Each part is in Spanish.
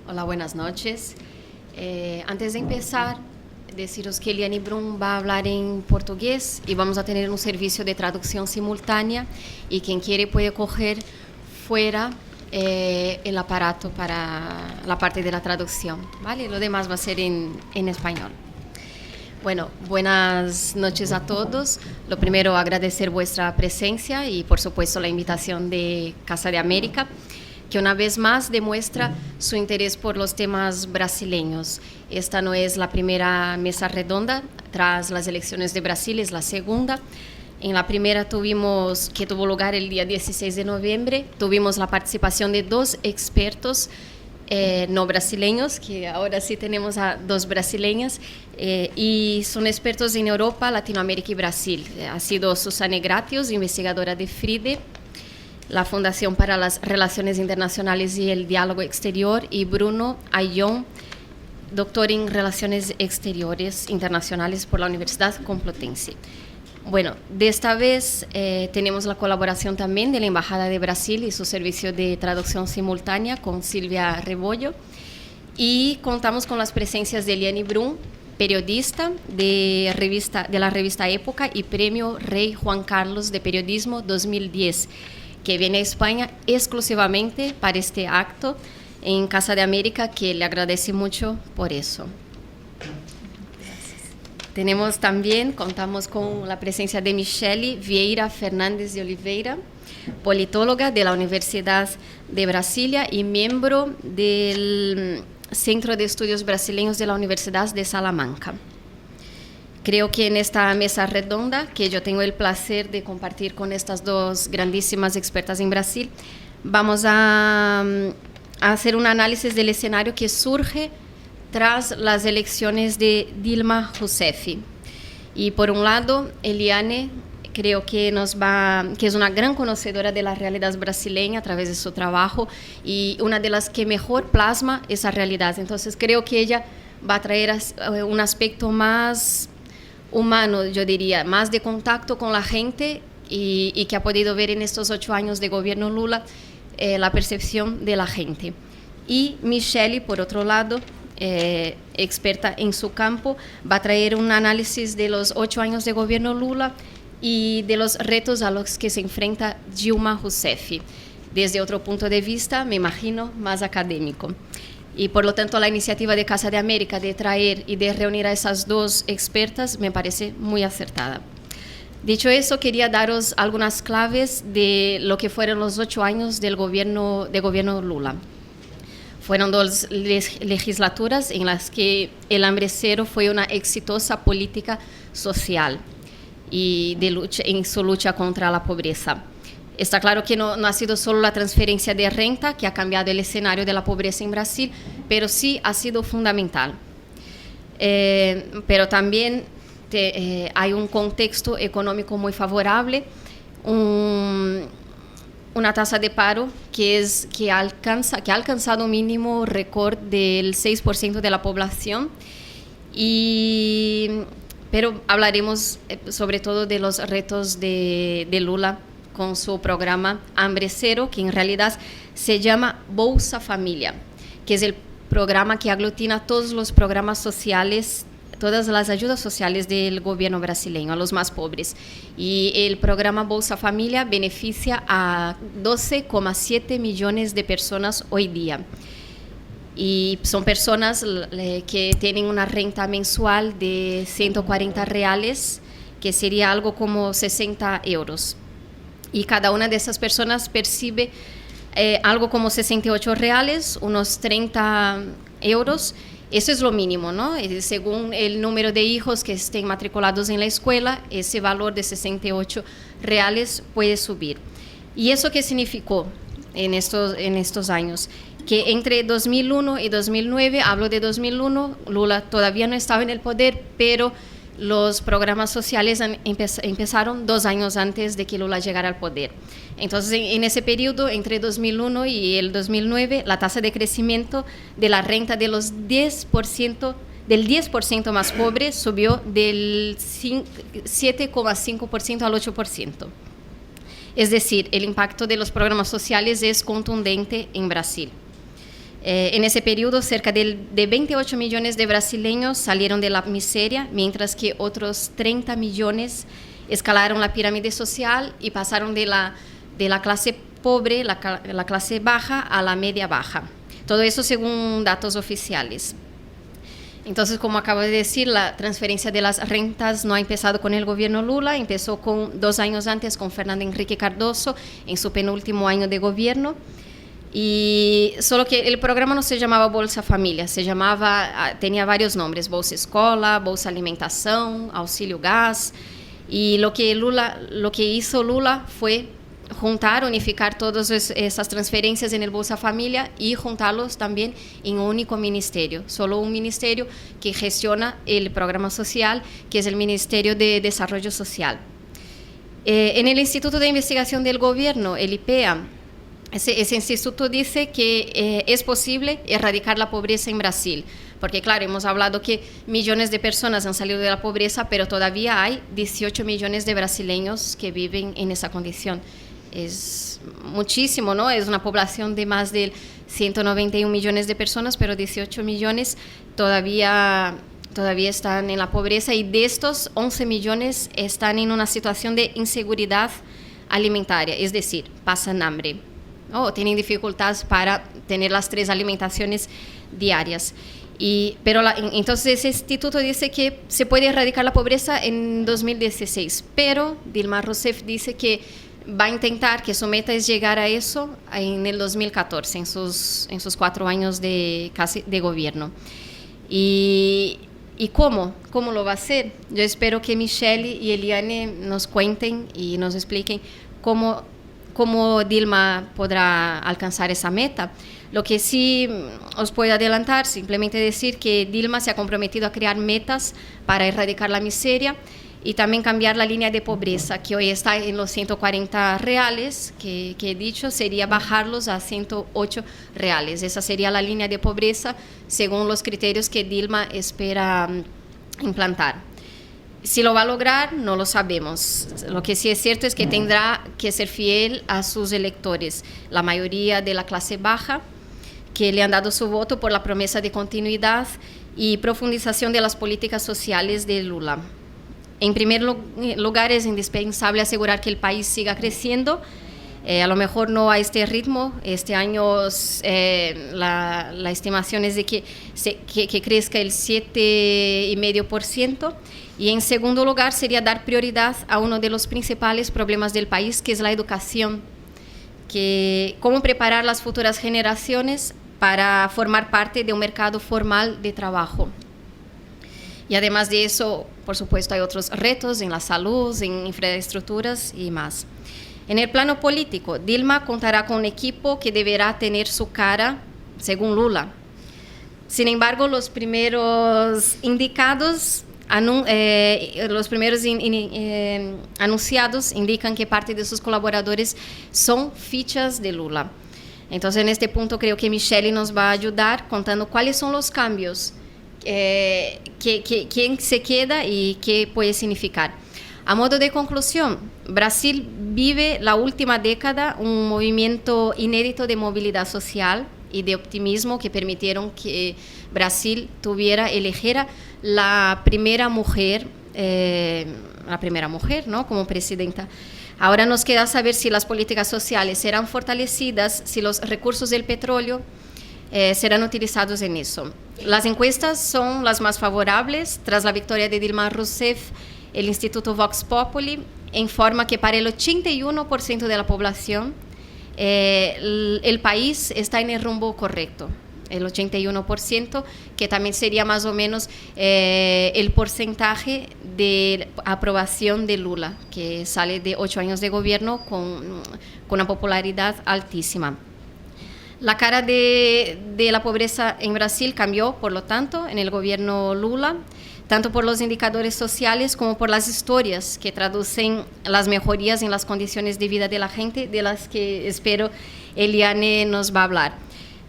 Hola, buenas noches. Antes de empezar, deciros que Eliane Brum va a hablar en portugués y vamos a tener un servicio de traducción simultánea y quien quiere puede coger fuera el aparato para la parte de la traducción, ¿vale? Lo demás va a ser en español. Bueno, buenas noches a todos. Lo primero, agradecer vuestra presencia y, por supuesto, la invitación de Casa de América, que una vez más demuestra su interés por los temas brasileños. Esta no es la primera mesa redonda, tras las elecciones de Brasil es la segunda. En la primera que tuvo lugar el día 16 de noviembre, tuvimos la participación de dos expertos no brasileños, que ahora sí tenemos a dos brasileñas, y son expertos en Europa, Latinoamérica y Brasil. Ha sido Susana Gratios, investigadora de FRIDE, la Fundación para las Relaciones Internacionales y el Diálogo Exterior, y Bruno Ayllón, doctor en Relaciones Exteriores Internacionales por la Universidad Complutense. Bueno, de esta vez tenemos la colaboración también de la Embajada de Brasil y su servicio de traducción simultánea con Silvia Rebollo, y contamos con las presencias de Eliane Brum, periodista de la revista Época y Premio Rey Juan Carlos de Periodismo 2010, que viene a España exclusivamente para este acto en Casa de América, que le agradece mucho por eso. Contamos con la presencia de Michele Vieira Fernández de Oliveira, politóloga de la Universidad de Brasilia y miembro del Centro de Estudios Brasileños de la Universidad de Salamanca. Creo que en esta mesa redonda, que yo tengo el placer de compartir con estas dos grandísimas expertas en Brasil, vamos a hacer un análisis del escenario que surge tras las elecciones de Dilma Rousseff. Y por un lado, Eliane creo que es una gran conocedora de la realidad brasileña a través de su trabajo y una de las que mejor plasma esa realidad. Entonces creo que ella va a traer un aspecto más humano, yo diría, más de contacto con la gente y que ha podido ver en estos 8 años de gobierno Lula la percepción de la gente. Y Michele, por otro lado, experta en su campo, va a traer un análisis de los 8 años de gobierno Lula y de los retos a los que se enfrenta Dilma Rousseff, desde otro punto de vista, me imagino, más académico. Y por lo tanto, la iniciativa de Casa de América de traer y de reunir a esas dos expertas me parece muy acertada. Dicho eso, quería daros algunas claves de lo que fueron los 8 años de gobierno Lula. Fueron 2 legislaturas en las que el hambre cero fue una exitosa política social y en su lucha contra la pobreza. Está claro que no ha sido solo la transferencia de renta que ha cambiado el escenario de la pobreza en Brasil, pero sí ha sido fundamental. Pero también hay un contexto económico muy favorable, una tasa de paro que ha alcanzado un mínimo récord del 6% de la población, pero hablaremos sobre todo de los retos de Lula con su programa Hambre Cero, que en realidad se llama Bolsa Familia, que es el programa que aglutina todos los programas sociales, todas las ayudas sociales del gobierno brasileño a los más pobres. Y el programa Bolsa Familia beneficia a 12,7 millones de personas hoy día. Y son personas que tienen una renta mensual de 140 reales, que sería algo como 60 euros. Y cada una de esas personas percibe algo como 68 reales, unos 30 euros. Eso es lo mínimo, ¿no? Según el número de hijos que estén matriculados en la escuela, ese valor de 68 reales puede subir. ¿Y eso qué significó en estos años? Que entre 2001 y 2009, hablo de 2001, Lula todavía no estaba en el poder, pero los programas sociales empezaron 2 años antes de que Lula llegara al poder. Entonces, en ese periodo, entre 2001 y el 2009, la tasa de crecimiento de la renta de los 10%, del 10% más pobre subió del 7,5% al 8%. Es decir, el impacto de los programas sociales es contundente en Brasil. En ese periodo, cerca de 28 millones de brasileños salieron de la miseria, mientras que otros 30 millones escalaron la pirámide social y pasaron de la clase pobre, la clase baja, a la media baja. Todo eso según datos oficiales. Entonces, como acabo de decir, la transferencia de las rentas no ha empezado con el gobierno Lula, empezó 2 años antes con Fernando Henrique Cardoso en su penúltimo año de gobierno. Y solo que el programa no se llamaba Bolsa Familia, tenía varios nombres: Bolsa Escola, Bolsa Alimentación, Auxilio Gas. Y lo que hizo Lula fue unificar todas esas transferencias en el Bolsa Familia y juntarlos también en un único ministerio, solo un ministerio que gestiona el programa social, que es el Ministerio de Desarrollo Social. En el Instituto de Investigación del Gobierno, el IPEA, ese instituto dice que es posible erradicar la pobreza en Brasil, porque claro, hemos hablado que millones de personas han salido de la pobreza, pero todavía hay 18 millones de brasileños que viven en esa condición. Es muchísimo, ¿no? Es una población de más de 191 millones de personas, pero 18 millones todavía están en la pobreza, y de estos 11 millones están en una situación de inseguridad alimentaria, es decir, pasan hambre, ¿no? Tienen dificultades para tener las 3 alimentaciones diarias. Entonces ese instituto dice que se puede erradicar la pobreza en 2016, pero Dilma Rousseff dice que va a intentar, que su meta es llegar a eso en el 2014, en sus 4 años de gobierno. ¿Y cómo lo va a hacer? Yo espero que Michelle y Eliane nos cuenten y nos expliquen cómo Dilma podrá alcanzar esa meta. Lo que sí os puedo adelantar, simplemente decir que Dilma se ha comprometido a crear metas para erradicar la miseria y también cambiar la línea de pobreza, que hoy está en los 140 reales, que he dicho, sería bajarlos a 108 reales. Esa sería la línea de pobreza según los criterios que Dilma espera implantar. Si lo va a lograr, no lo sabemos. Lo que sí es cierto es que tendrá que ser fiel a sus electores, la mayoría de la clase baja, que le han dado su voto por la promesa de continuidad y profundización de las políticas sociales de Lula. En primer lugar, es indispensable asegurar que el país siga creciendo, a lo mejor no a este ritmo. Este año la estimación es de que crezca el 7,5%. Y en segundo lugar, sería dar prioridad a uno de los principales problemas del país, que es la educación. Cómo preparar las futuras generaciones para formar parte de un mercado formal de trabajo. Y además de eso, por supuesto, hay otros retos en la salud, en infraestructuras y más. En el plano político, Dilma contará con un equipo que deberá tener su cara, según Lula. Sin embargo, los primeros indicados, anunciados indican que parte de sus colaboradores son fichas de Lula. Entonces, en este punto, creo que Michelle nos va a ayudar contando cuáles son los cambios, quién se queda y qué puede significar. A modo de conclusión, Brasil vive la última década un movimiento inédito de movilidad social y de optimismo que permitieron que Brasil eligiera la primera mujer, ¿no?, como presidenta. Ahora nos queda saber si las políticas sociales serán fortalecidas, si los recursos del petróleo serán utilizados en eso. Las encuestas son las más favorables. Tras la victoria de Dilma Rousseff, el Instituto Vox Populi informa que para el 81% de la población el país está en el rumbo correcto. El 81%, que también sería más o menos el porcentaje de aprobación de Lula, que sale de 8 años de gobierno con una popularidad altísima. La cara de la pobreza en Brasil cambió, por lo tanto, en el gobierno Lula, tanto por los indicadores sociales como por las historias que traducen las mejorías en las condiciones de vida de la gente, de las que espero Eliane nos va a hablar.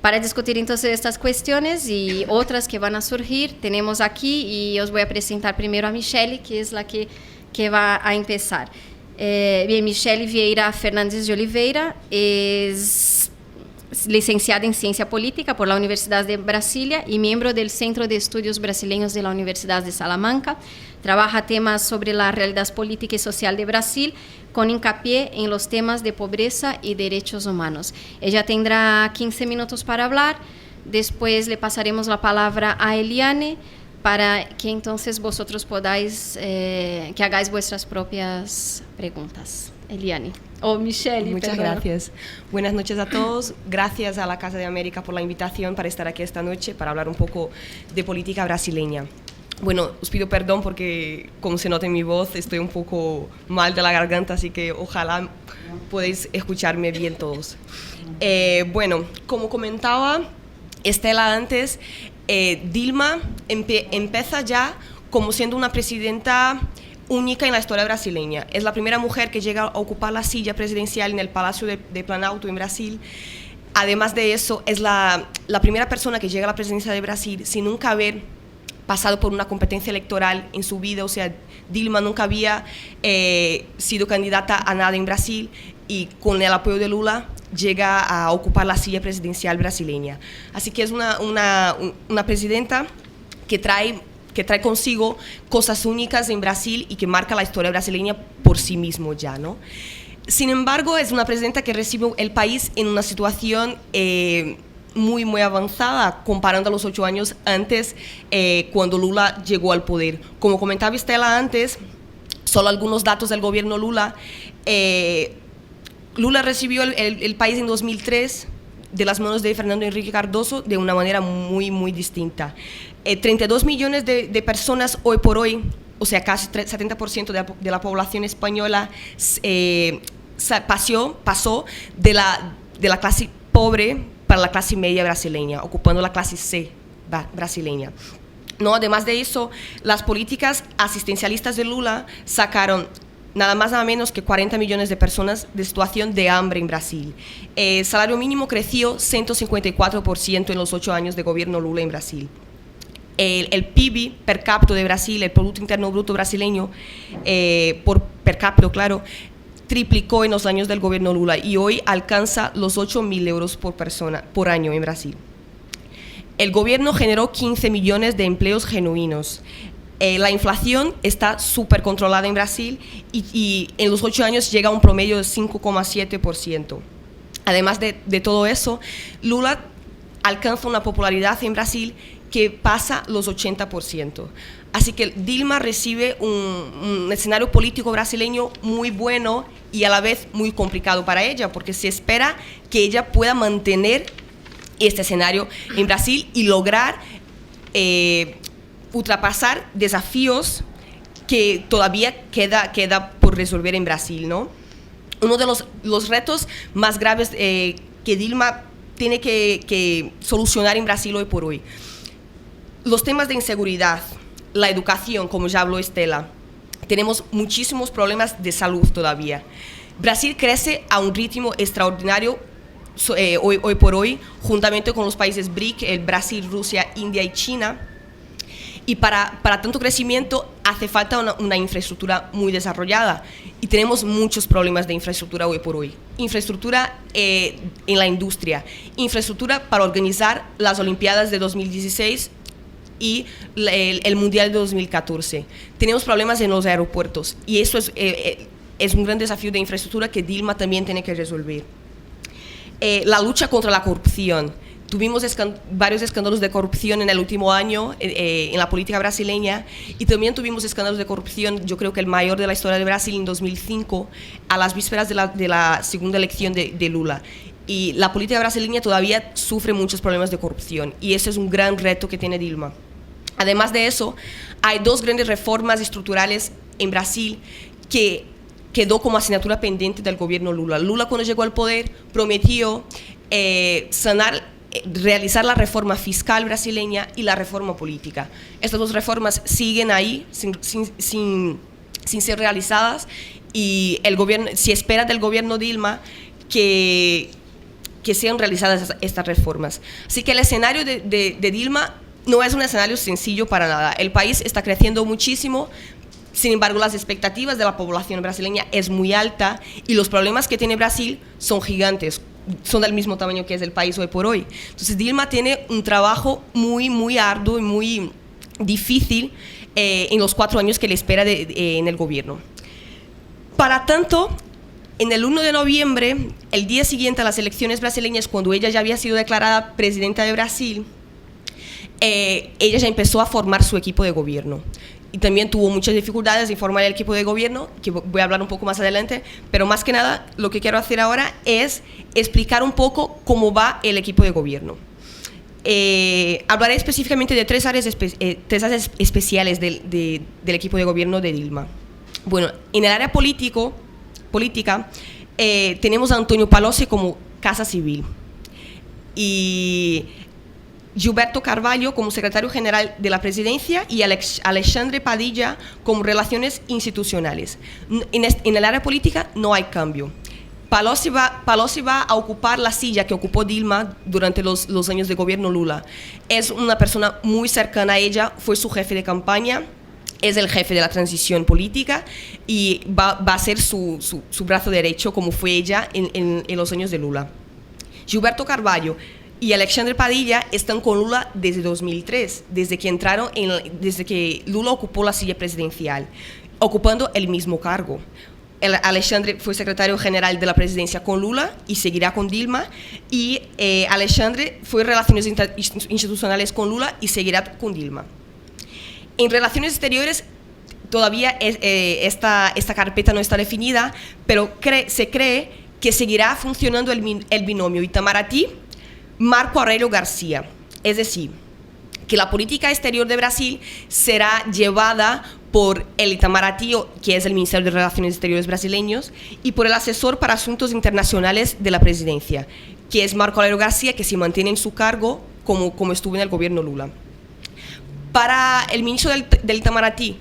Para discutir entonces estas cuestiones y otras que van a surgir, tenemos aquí, y os voy a presentar primero a Michelle, que es la que va a empezar. Bien, Michelle Vieira Fernandes de Oliveira es licenciada en Ciencia Política por la Universidad de Brasilia y miembro del Centro de Estudios Brasileños de la Universidad de Salamanca. Trabaja temas sobre la realidad política y social de Brasil, con hincapié en los temas de pobreza y derechos humanos. Ella tendrá 15 minutos para hablar. Después le pasaremos la palabra a Eliane para que entonces vosotros podáis, que hagáis vuestras propias preguntas. Eliane. Michelle. Muchas gracias. Buenas noches a todos. Gracias a la Casa de América por la invitación para estar aquí esta noche para hablar un poco de política brasileña. Bueno, os pido perdón porque, como se nota en mi voz, estoy un poco mal de la garganta, así que ojalá podáis escucharme bien todos. Bueno, como comentaba Estela antes, Dilma empieza ya como siendo una presidenta única en la historia brasileña. Es la primera mujer que llega a ocupar la silla presidencial en el Palacio de Planalto en Brasil. Además de eso, es la primera persona que llega a la presidencia de Brasil sin nunca haber pasado por una competencia electoral en su vida. O sea, Dilma nunca había sido candidata a nada en Brasil y con el apoyo de Lula llega a ocupar la silla presidencial brasileña. Así que es una presidenta que trae consigo cosas únicas en Brasil y que marca la historia brasileña por sí mismo ya, ¿no? Sin embargo, es una presidenta que recibe el país en una situación muy, muy avanzada, comparando a los 8 años antes, cuando Lula llegó al poder. Como comentaba Estela antes, solo algunos datos del gobierno Lula. Lula recibió el país en 2003 de las manos de Fernando Henrique Cardoso de una manera muy, muy distinta. 32 millones de personas hoy por hoy, o sea, casi 70% de la población española pasó de la clase pobre para la clase media brasileña, ocupando la clase C brasileña. No, además de eso, las políticas asistencialistas de Lula sacaron nada más nada menos que 40 millones de personas de situación de hambre en Brasil. El salario mínimo creció 154% en los 8 años de gobierno Lula en Brasil. El PIB per cápita de Brasil, el Producto Interno Bruto brasileño, por per cápita, claro, triplicó en los años del gobierno Lula y hoy alcanza los 8.000 euros por persona por año en Brasil. El gobierno generó 15 millones de empleos genuinos. La inflación está súper controlada en Brasil y en los 8 años llega a un promedio de 5,7%. Además de todo eso, Lula alcanza una popularidad en Brasil que pasa los 80%. Así que Dilma recibe un escenario político brasileño muy bueno y a la vez muy complicado para ella, porque se espera que ella pueda mantener este escenario en Brasil y lograr ultrapasar desafíos que todavía queda por resolver en Brasil, ¿no? Uno de los retos más graves que Dilma tiene que solucionar en Brasil hoy por hoy. Los temas de inseguridad, la educación, como ya habló Estela, tenemos muchísimos problemas de salud todavía. Brasil crece a un ritmo extraordinario hoy por hoy, juntamente con los países BRIC, el Brasil, Rusia, India y China. Y para tanto crecimiento hace falta una infraestructura muy desarrollada. Y tenemos muchos problemas de infraestructura hoy por hoy. Infraestructura en la industria, infraestructura para organizar las Olimpiadas de 2016 y el Mundial de 2014. Tenemos problemas en los aeropuertos y eso es un gran desafío de infraestructura que Dilma también tiene que resolver. La lucha contra la corrupción. Tuvimos varios escándalos de corrupción en el último año en la política brasileña y también tuvimos escándalos de corrupción, yo creo que el mayor de la historia de Brasil en 2005, a las vísperas de la segunda elección de Lula. Y la política brasileña todavía sufre muchos problemas de corrupción y ese es un gran reto que tiene Dilma. Además de eso, hay 2 grandes reformas estructurales en Brasil que quedó como asignatura pendiente del gobierno Lula. Lula, cuando llegó al poder, prometió realizar la reforma fiscal brasileña y la reforma política. Estas 2 reformas siguen ahí sin ser realizadas y el gobierno, se espera del gobierno Dilma que sean realizadas estas reformas. Así que el escenario de Dilma no es un escenario sencillo para nada. El país está creciendo muchísimo, sin embargo las expectativas de la población brasileña es muy alta y los problemas que tiene Brasil son gigantes, son del mismo tamaño que es el país hoy por hoy. Entonces Dilma tiene un trabajo muy, muy arduo y muy difícil en los 4 años que le espera en el gobierno. Para tanto, en el 1 de noviembre, el día siguiente a las elecciones brasileñas, cuando ella ya había sido declarada presidenta de Brasil, ella ya empezó a formar su equipo de gobierno. Y también tuvo muchas dificultades en formar el equipo de gobierno, que voy a hablar un poco más adelante, pero más que nada lo que quiero hacer ahora es explicar un poco cómo va el equipo de gobierno. Hablaré específicamente de 3 áreas especiales del equipo de gobierno de Dilma. Bueno, en el área política tenemos a Antonio Palocci como Casa Civil y Gilberto Carvalho como secretario general de la presidencia y Alexandre Padilla como relaciones institucionales. En el área política no hay cambio. Palocci va a ocupar la silla que ocupó Dilma durante los años de gobierno Lula. Es una persona muy cercana a ella, fue su jefe de campaña, es el jefe de la transición política y va a ser su brazo derecho como fue ella en los años de Lula. Gilberto Carvalho y Alexandre Padilla están con Lula desde 2003, desde que Lula ocupó la silla presidencial, ocupando el mismo cargo. Alexandre fue secretario general de la presidencia con Lula y seguirá con Dilma, y Alexandre fue relaciones institucionales con Lula y seguirá con Dilma. En relaciones exteriores todavía esta carpeta no está definida, pero se cree que seguirá funcionando el binomio Itamaraty-Marco Aurelio García. Es decir, que la política exterior de Brasil será llevada por el Itamaraty, que es el Ministerio de Relaciones Exteriores brasileños, y por el asesor para asuntos internacionales de la presidencia, que es Marco Aurelio García, que se mantiene en su cargo como estuvo en el gobierno Lula. Para el ministro del Itamaraty,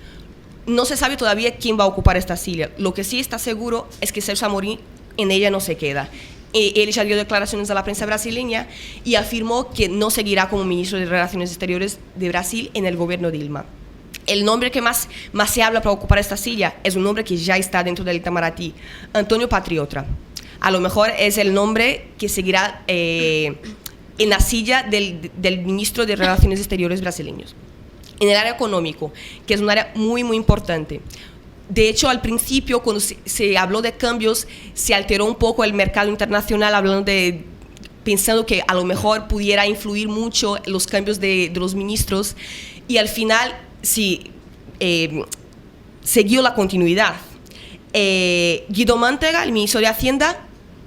no se sabe todavía quién va a ocupar esta silla. Lo que sí está seguro es que Celso Amorim en ella no se queda. Él ya dio declaraciones a la prensa brasileña y afirmó que no seguirá como ministro de Relaciones Exteriores de Brasil en el gobierno de Dilma. El nombre que más se habla para ocupar esta silla es un nombre que ya está dentro del Itamaraty, Antonio Patriota. A lo mejor es el nombre que seguirá en la silla del ministro de Relaciones Exteriores brasileños. En el área económico, que es un área muy, muy importante. De hecho, al principio, cuando se habló de cambios, se alteró un poco el mercado internacional, pensando que a lo mejor pudiera influir mucho los cambios de los ministros, y al final sí, siguió la continuidad. Guido Mantega, el ministro de Hacienda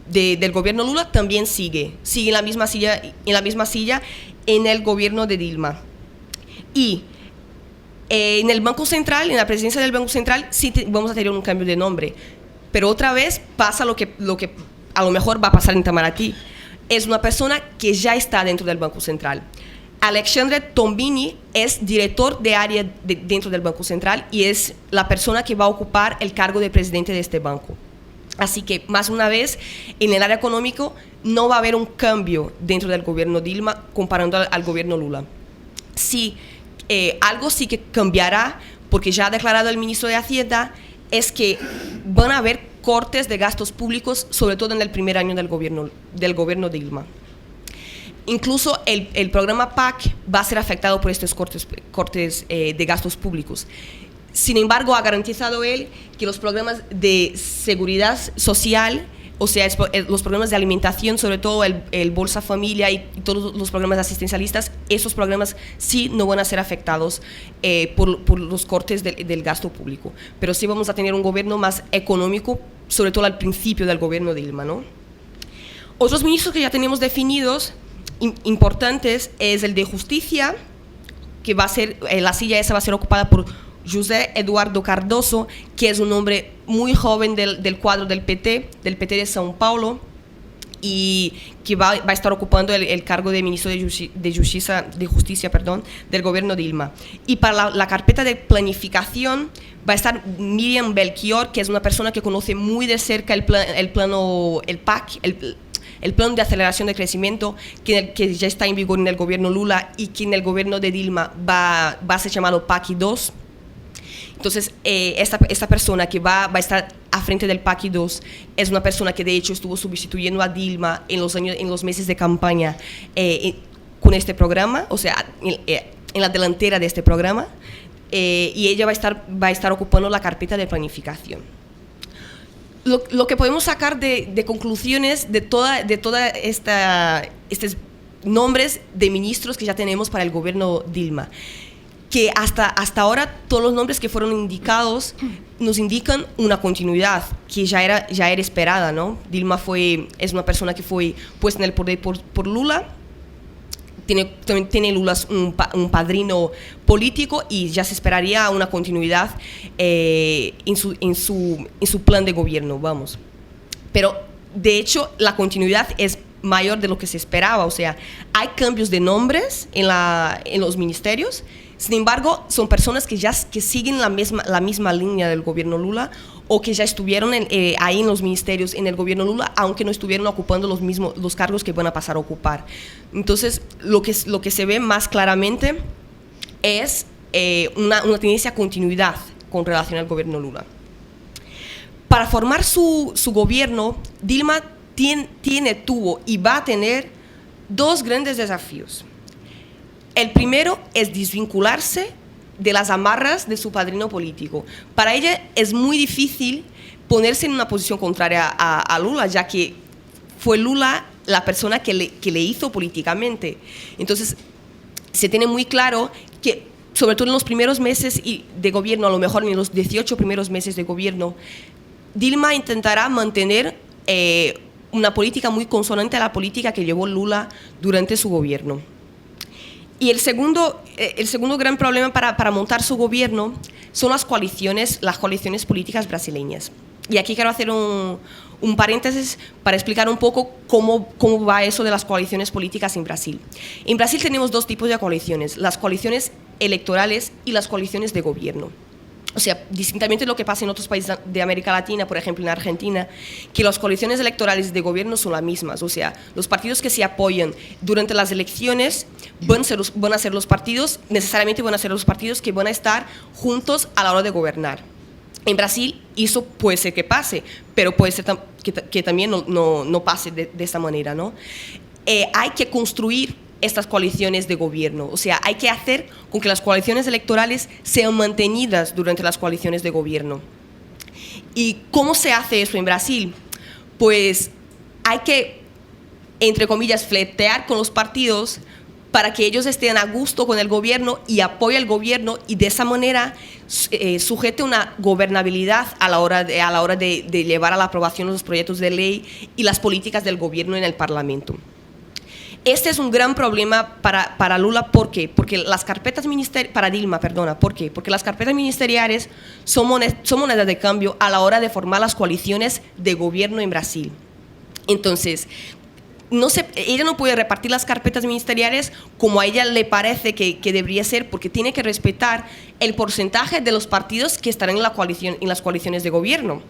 del gobierno Lula, también sigue en la misma silla en el gobierno de Dilma. Y en el Banco Central, en la presidencia del Banco Central, sí vamos a tener un cambio de nombre. Pero otra vez pasa lo que a lo mejor va a pasar en Itamaraty. Es una persona que ya está dentro del Banco Central. Alexandre Tombini es director de área dentro del Banco Central y es la persona que va a ocupar el cargo de presidente de este banco. Así que, más una vez, en el área económico no va a haber un cambio dentro del gobierno Dilma comparando al gobierno Lula. Sí, algo sí que cambiará, porque ya ha declarado el ministro de Hacienda, es que van a haber cortes de gastos públicos, sobre todo en el primer año del gobierno Dilma. Incluso el programa PAC va a ser afectado por estos cortes de gastos públicos. Sin embargo, ha garantizado él que los programas de seguridad social, o sea, los programas de alimentación, sobre todo el Bolsa Familia y todos los programas asistencialistas, esos programas sí no van a ser afectados por los cortes del gasto público. Pero sí vamos a tener un gobierno más económico, sobre todo al principio del gobierno de Dilma, ¿no? Otros ministros que ya tenemos definidos, importantes, es el de Justicia, que va a ser, la silla esa va a ser ocupada por José Eduardo Cardoso, que es un hombre muy joven del cuadro del PT de São Paulo, y que va a estar ocupando el cargo de ministro de Justicia del gobierno Dilma. Y para la carpeta de planificación va a estar Miriam Belchior, que es una persona que conoce muy de cerca el PAC, el plan de aceleración de crecimiento que ya está en vigor en el gobierno Lula y que en el gobierno de Dilma va a ser llamado PAC 2. Entonces, esta persona que va a estar a frente del PAC 2 es una persona que de hecho estuvo sustituyendo a Dilma en los meses de campaña con este programa, o sea, en la delantera de este programa, y ella va a estar ocupando la carpeta de planificación. Lo que podemos sacar de conclusiones de toda estos nombres de ministros que ya tenemos para el gobierno Dilma, que hasta ahora todos los nombres que fueron indicados nos indican una continuidad que ya era esperada, ¿no? Dilma es una persona que fue puesta en el poder por Lula. También tiene Lula un padrino político y ya se esperaría una continuidad en su plan de gobierno, vamos. Pero, de hecho, la continuidad es mayor de lo que se esperaba. O sea, hay cambios de nombres en los ministerios. Sin embargo, son personas que siguen la misma línea del gobierno Lula o que ya estuvieron ahí en los ministerios en el gobierno Lula, aunque no estuvieron ocupando los cargos que van a pasar a ocupar. Entonces, lo que se ve más claramente es una tendencia a continuidad con relación al gobierno Lula. Para formar su gobierno, Dilma tuvo y va a tener dos grandes desafíos. El primero es desvincularse de las amarras de su padrino político. Para ella es muy difícil ponerse en una posición contraria a Lula, ya que fue Lula la persona que le hizo políticamente. Entonces, se tiene muy claro que, sobre todo en los primeros meses de gobierno, a lo mejor en los 18 primeros meses de gobierno, Dilma intentará mantener una política muy consonante a la política que llevó Lula durante su gobierno. Y el segundo gran problema para montar su gobierno son las coaliciones políticas brasileñas. Y aquí quiero hacer un paréntesis para explicar un poco cómo va eso de las coaliciones políticas en Brasil. En Brasil tenemos dos tipos de coaliciones, las coaliciones electorales y las coaliciones de gobierno. O sea, distintamente de lo que pasa en otros países de América Latina, por ejemplo en Argentina, que las coaliciones electorales de gobierno son las mismas. O sea, los partidos que se apoyan durante las elecciones necesariamente van a ser los partidos que van a estar juntos a la hora de gobernar. En Brasil eso puede ser que pase, pero puede ser que también no pase de esta manera, ¿no? Hay que construir estas coaliciones de gobierno, o sea, hay que hacer con que las coaliciones electorales sean mantenidas durante las coaliciones de gobierno. ¿Y cómo se hace eso en Brasil? Pues hay que, entre comillas, fletear con los partidos para que ellos estén a gusto con el gobierno y apoyen el gobierno y de esa manera sujete una gobernabilidad a la hora de llevar a la aprobación los proyectos de ley y las políticas del gobierno en el Parlamento. Este es un gran problema para Lula. ¿Por qué? Porque las carpetas para Dilma, perdona, ¿por qué? Porque las carpetas ministeriales son moneda de cambio a la hora de formar las coaliciones de gobierno en Brasil. Entonces, ella no puede repartir las carpetas ministeriales como a ella le parece que debería ser, porque tiene que respetar el porcentaje de los partidos que estarán en las coaliciones de gobierno.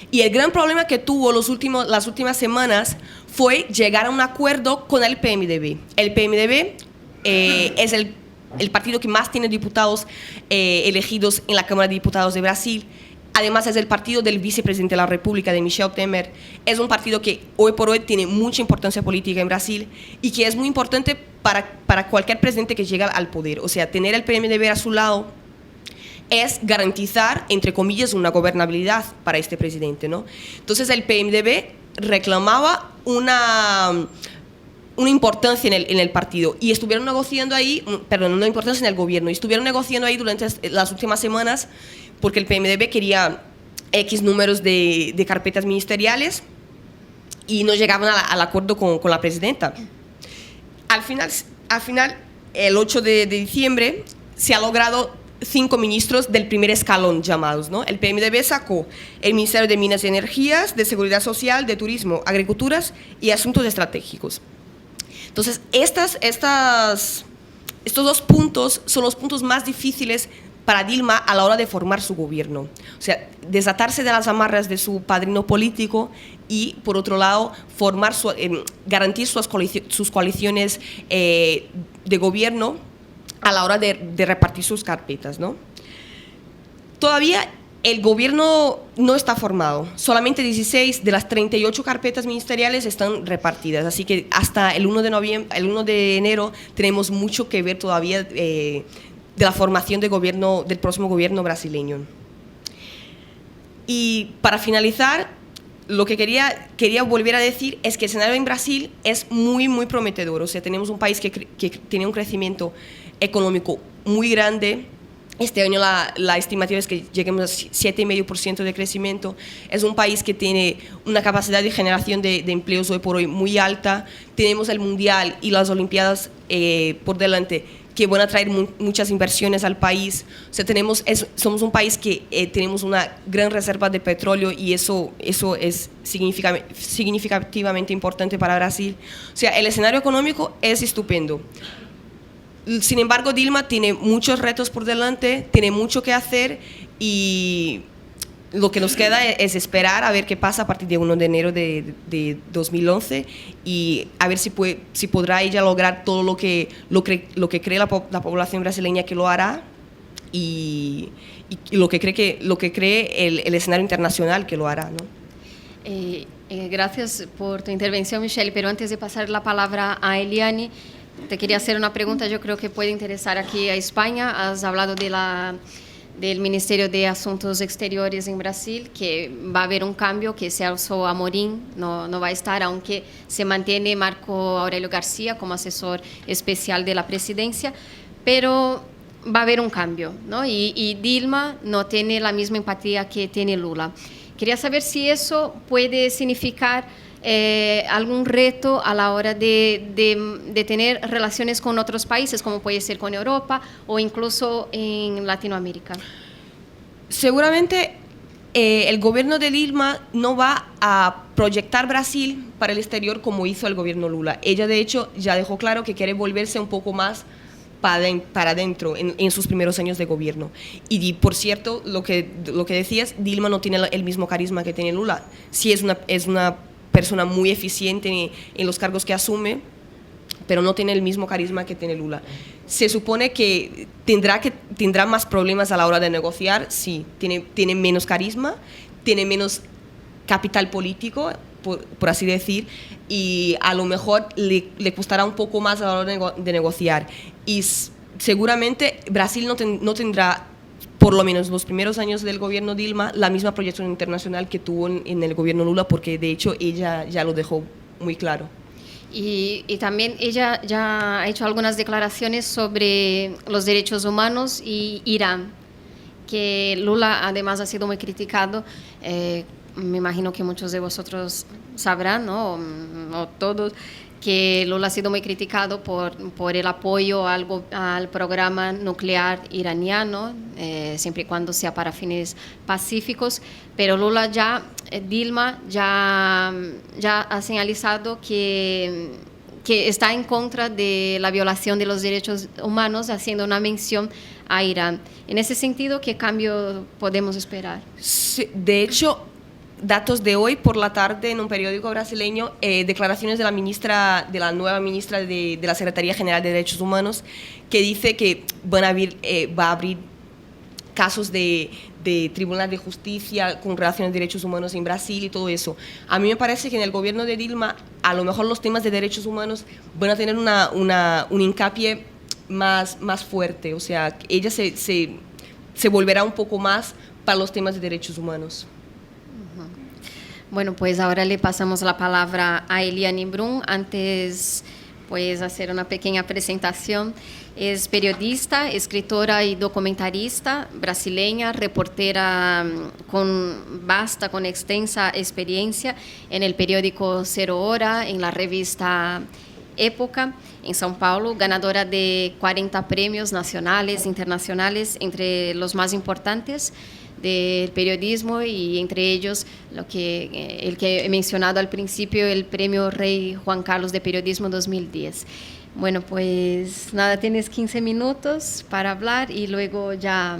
Y el gran problema que tuvo las últimas semanas fue llegar a un acuerdo con el PMDB. El PMDB es el partido que más tiene diputados elegidos en la Cámara de Diputados de Brasil. Además, es el partido del vicepresidente de la República, de Michel Temer. Es un partido que hoy por hoy tiene mucha importancia política en Brasil y que es muy importante para cualquier presidente que llegue al poder. O sea, tener el PMDB a su lado es garantizar, entre comillas, una gobernabilidad para este presidente, ¿no? Entonces, el PMDB reclamaba una importancia en el partido y estuvieron negociando ahí, una importancia en el gobierno, y estuvieron negociando ahí durante las últimas semanas porque el PMDB quería X números de carpetas ministeriales y no llegaban al acuerdo con la presidenta. Al final, el 8 de diciembre, se ha logrado 5 ministros del primer escalón llamados, ¿no? El PMDB sacó el Ministerio de Minas y Energías, de Seguridad Social, de Turismo, Agriculturas y Asuntos Estratégicos. Entonces, estos dos puntos son los puntos más difíciles para Dilma a la hora de formar su gobierno. O sea, desatarse de las amarras de su padrino político y, por otro lado, garantizar sus coaliciones de gobierno a la hora de repartir sus carpetas, ¿no? Todavía el gobierno no está formado. Solamente 16 de las 38 carpetas ministeriales están repartidas. Así que hasta el 1 de enero tenemos mucho que ver todavía de la formación del próximo gobierno brasileño. Y para finalizar, lo que quería volver a decir es que el escenario en Brasil es muy, muy prometedor. O sea, tenemos un país que tiene un crecimiento económico muy grande. Este año la estimativa es que lleguemos a 7,5% de crecimiento. Es un país que tiene una capacidad de generación de empleos hoy por hoy muy alta. Tenemos el Mundial y las Olimpiadas por delante que van a traer muchas inversiones al país. O sea, somos un país que tenemos una gran reserva de petróleo y eso es significativamente importante para Brasil. O sea, el escenario económico es estupendo. Sin embargo, Dilma tiene muchos retos por delante, tiene mucho que hacer y lo que nos queda es esperar a ver qué pasa a partir de 1 de enero de 2011 y a ver si podrá ella lograr todo lo que cree la población brasileña que lo hará y lo que cree el escenario internacional que lo hará, ¿no? Gracias por tu intervención, Michelle, pero antes de pasar la palabra a Eliane, te quería hacer una pregunta, yo creo que puede interesar aquí a España. Has hablado del Ministerio de Asuntos Exteriores en Brasil, que va a haber un cambio, que Celso Amorim no va a estar, aunque se mantiene Marco Aurelio García como asesor especial de la presidencia, pero va a haber un cambio, ¿no? Y Dilma no tiene la misma empatía que tiene Lula. Quería saber si eso puede significar algún reto a la hora de tener relaciones con otros países, como puede ser con Europa o incluso en Latinoamérica. Seguramente el gobierno de Dilma no va a proyectar Brasil para el exterior como hizo el gobierno Lula. Ella, de hecho, ya dejó claro que quiere volverse un poco más para adentro en sus primeros años de gobierno. Y por cierto, lo que decías, Dilma no tiene el mismo carisma que tiene Lula. Sí es una persona muy eficiente en los cargos que asume, pero no tiene el mismo carisma que tiene Lula. Se supone que tendrá más problemas a la hora de negociar, sí, tiene menos carisma, tiene menos capital político, por así decir, y a lo mejor le costará un poco más a la hora de negociar. Y seguramente Brasil no tendrá, por lo menos los primeros años del gobierno Dilma, la misma proyección internacional que tuvo en el gobierno Lula, porque de hecho ella ya lo dejó muy claro. Y también ella ya ha hecho algunas declaraciones sobre los derechos humanos y Irán, que Lula además ha sido muy criticado. Me imagino que muchos de vosotros sabrán, ¿no? O todos, que Lula ha sido muy criticado por el apoyo al programa nuclear iraniano, siempre y cuando sea para fines pacíficos, pero Dilma ya ha señalizado que está en contra de la violación de los derechos humanos, haciendo una mención a Irán. En ese sentido, ¿qué cambio podemos esperar? Sí, de hecho, datos de hoy por la tarde en un periódico brasileño, declaraciones de la nueva ministra de la Secretaría General de Derechos Humanos, que dice que va a abrir casos de tribunal de justicia con relación a derechos humanos en Brasil y todo eso. A mí me parece que en el gobierno de Dilma a lo mejor los temas de derechos humanos van a tener un hincapié más fuerte, o sea, ella se volverá un poco más para los temas de derechos humanos. Bueno, pues ahora le pasamos la palabra a Eliane Brum. Antes, pues, hacer una pequeña presentación. Es periodista, escritora y documentarista brasileña, reportera con extensa experiencia en el periódico Cero Hora, en la revista Época, en São Paulo, ganadora de 40 premios nacionales e internacionales, entre los más importantes del periodismo, y entre ellos el que he mencionado al principio, el Premio Rey Juan Carlos de Periodismo 2010. Bueno, pues nada, tienes 15 minutos para hablar y luego ya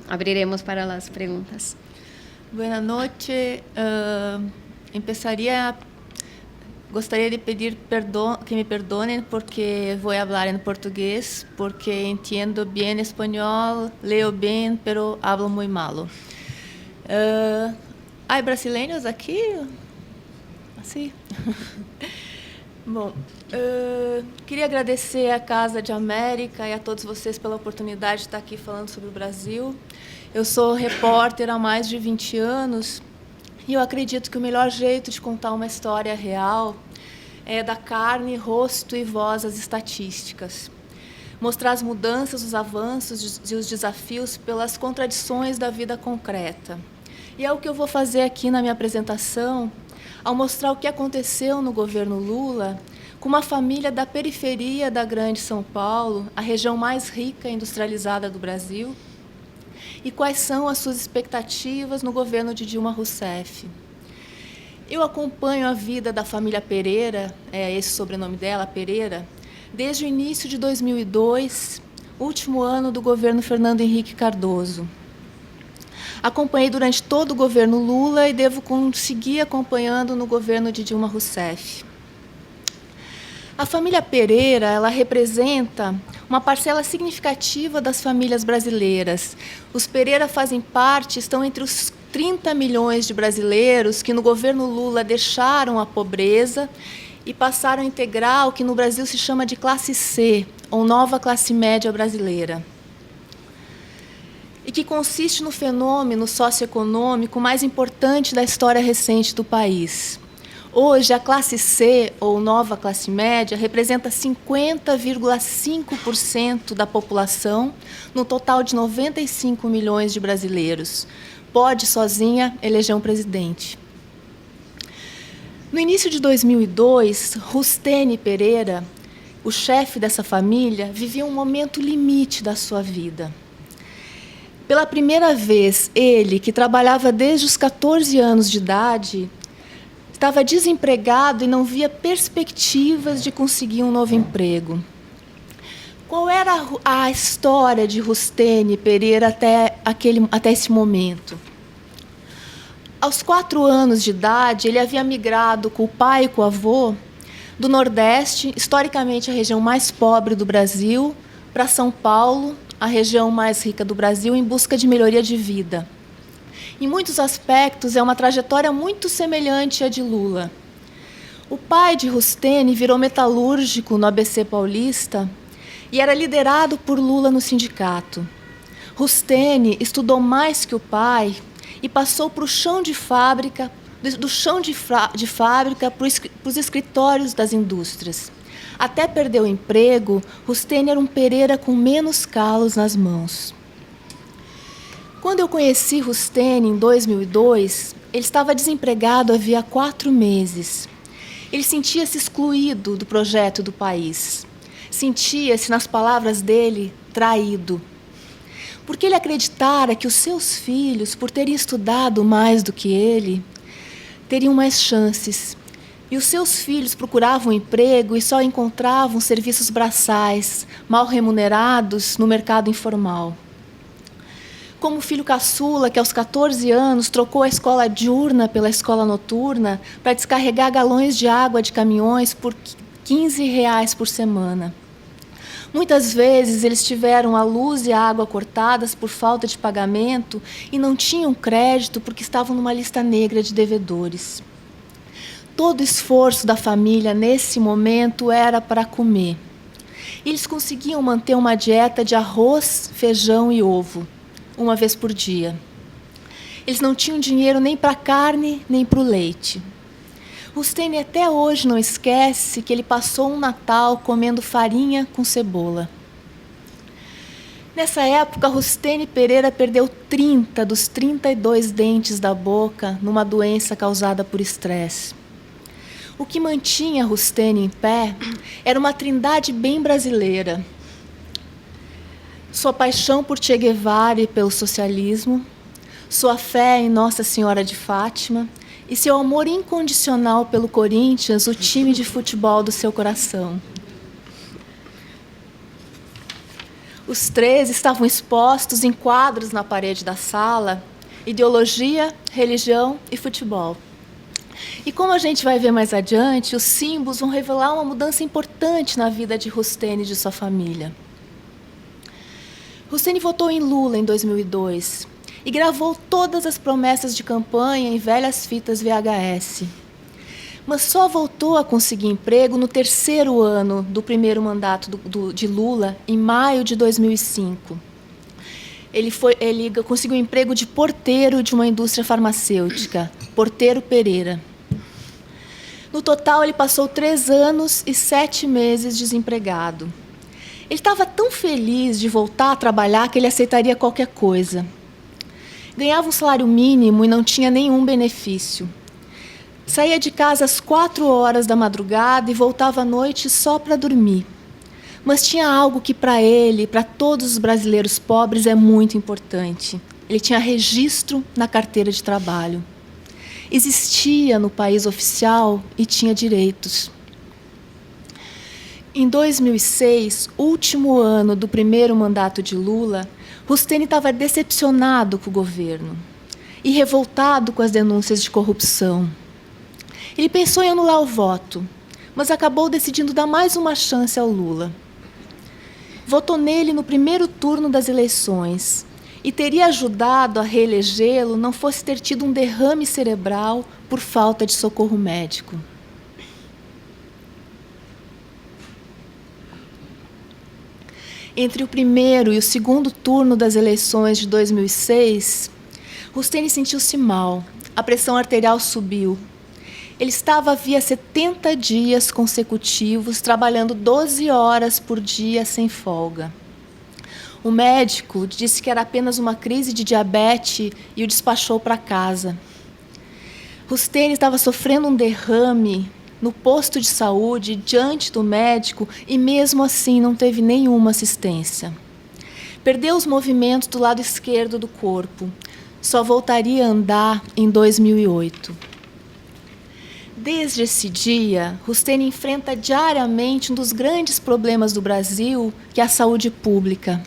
abriremos para las preguntas. Buenas noches. gostaria de pedir que me perdonem porque vou falar em português, porque entendo bem espanhol, leo bem, pero hablo muito malo. Há brasileiros aqui? Assim? Bom, queria agradecer à Casa de América e a todos vocês pela oportunidade de estar aqui falando sobre o Brasil. Eu sou repórter há mais de 20 anos e eu acredito que o melhor jeito de contar uma história real é dar carne, rosto e voz às estatísticas. Mostrar as mudanças, os avanços e os desafios pelas contradições da vida concreta. E é o que eu vou fazer aqui na minha apresentação, ao mostrar o que aconteceu no governo Lula com uma família da periferia da Grande São Paulo, a região mais rica e industrializada do Brasil, e quais são as suas expectativas no governo de Dilma Rousseff. Eu acompanho a vida da família Pereira, esse sobrenome dela, Pereira, desde o início de 2002, último ano do governo Fernando Henrique Cardoso. Acompanhei durante todo o governo Lula e devo seguir acompanhando no governo de Dilma Rousseff. A família Pereira, ela representa uma parcela significativa das famílias brasileiras. Os Pereira fazem parte, estão entre os 30 milhões de brasileiros que no governo Lula deixaram a pobreza e passaram a integrar o que no Brasil se chama de classe C, ou nova classe média brasileira, e que consiste no fenômeno socioeconômico mais importante da história recente do país. Hoje, a classe C, ou nova classe média, representa 50,5% da população, no total de 95 milhões de brasileiros. Pode, sozinha, eleger um presidente. No início de 2002, Rustênio Pereira, o chefe dessa família, vivia um momento limite da sua vida. Pela primeira vez, ele, que trabalhava desde os 14 anos de idade, estava desempregado e não via perspectivas de conseguir um novo emprego. Qual era a história de Rustênio Pereira até esse momento? Aos 4 anos de idade, ele havia migrado com o pai e com o avô do Nordeste, historicamente a região mais pobre do Brasil, para São Paulo, a região mais rica do Brasil, em busca de melhoria de vida. Em muitos aspectos, é uma trajetória muito semelhante à de Lula. O pai de Rustênio virou metalúrgico no ABC Paulista e era liderado por Lula no sindicato. Rustênio estudou mais que o pai e passou para o chão de fábrica, do chão de fábrica para os escritórios das indústrias. Até perder o emprego, Rustênio era um Pereira com menos calos nas mãos. Quando eu conheci Rustênio em 2002, ele estava desempregado havia 4 meses. Ele sentia-se excluído do projeto do país. Sentia-se, nas palavras dele, traído. Porque ele acreditara que os seus filhos, por terem estudado mais do que ele, teriam mais chances. E os seus filhos procuravam emprego e só encontravam serviços braçais, mal remunerados, no mercado informal. Como filho caçula, que aos 14 anos trocou a escola diurna pela escola noturna para descarregar galões de água de caminhões por R$15 por semana. Muitas vezes eles tiveram a luz e a água cortadas por falta de pagamento e não tinham crédito porque estavam numa lista negra de devedores. Todo o esforço da família nesse momento era para comer. Eles conseguiam manter uma dieta de arroz, feijão e ovo, uma vez por dia. Eles não tinham dinheiro nem para a carne, nem para o leite. Rustênio até hoje não esquece que ele passou um Natal comendo farinha com cebola. Nessa época, Rustênio Pereira perdeu 30 dos 32 dentes da boca numa doença causada por estresse. O que mantinha Rustênio em pé era uma trindade bem brasileira. Sua paixão por Che Guevara e pelo socialismo, sua fé em Nossa Senhora de Fátima e seu amor incondicional pelo Corinthians, o time de futebol do seu coração. Os 3 estavam expostos em quadros na parede da sala: ideologia, religião e futebol. E como a gente vai ver mais adiante, os símbolos vão revelar uma mudança importante na vida de Rusteni e de sua família. Rusteni votou em Lula em 2002 e gravou todas as promessas de campanha em velhas fitas VHS. Mas só voltou a conseguir emprego no 3º ano do primeiro mandato de Lula, em maio de 2005. Ele conseguiu um emprego de porteiro de uma indústria farmacêutica, Porteiro Pereira. No total, ele passou 3 anos e 7 meses desempregado. Ele estava tão feliz de voltar a trabalhar que ele aceitaria qualquer coisa. Ganhava um salário mínimo e não tinha nenhum benefício. Saía de casa às 4 horas da madrugada e voltava à noite só para dormir. Mas tinha algo que para ele, e para todos os brasileiros pobres, é muito importante. Ele tinha registro na carteira de trabalho. Existia no país oficial e tinha direitos. Em 2006, último ano do primeiro mandato de Lula, Rusteni estava decepcionado com o governo e revoltado com as denúncias de corrupção. Ele pensou em anular o voto, mas acabou decidindo dar mais uma chance ao Lula. Votou nele no primeiro turno das eleições e teria ajudado a reelegê-lo não fosse ter tido um derrame cerebral por falta de socorro médico. Entre o primeiro e o segundo turno das eleições de 2006, Rusteni sentiu-se mal, a pressão arterial subiu. Ele estava havia 70 dias consecutivos trabalhando 12 horas por dia sem folga. O médico disse que era apenas uma crise de diabetes e o despachou para casa. Rusteni estava sofrendo um derrame no posto de saúde, diante do médico, e mesmo assim não teve nenhuma assistência. Perdeu os movimentos do lado esquerdo do corpo. Só voltaria a andar em 2008. Desde esse dia, Rusteni enfrenta diariamente um dos grandes problemas do Brasil, que é a saúde pública.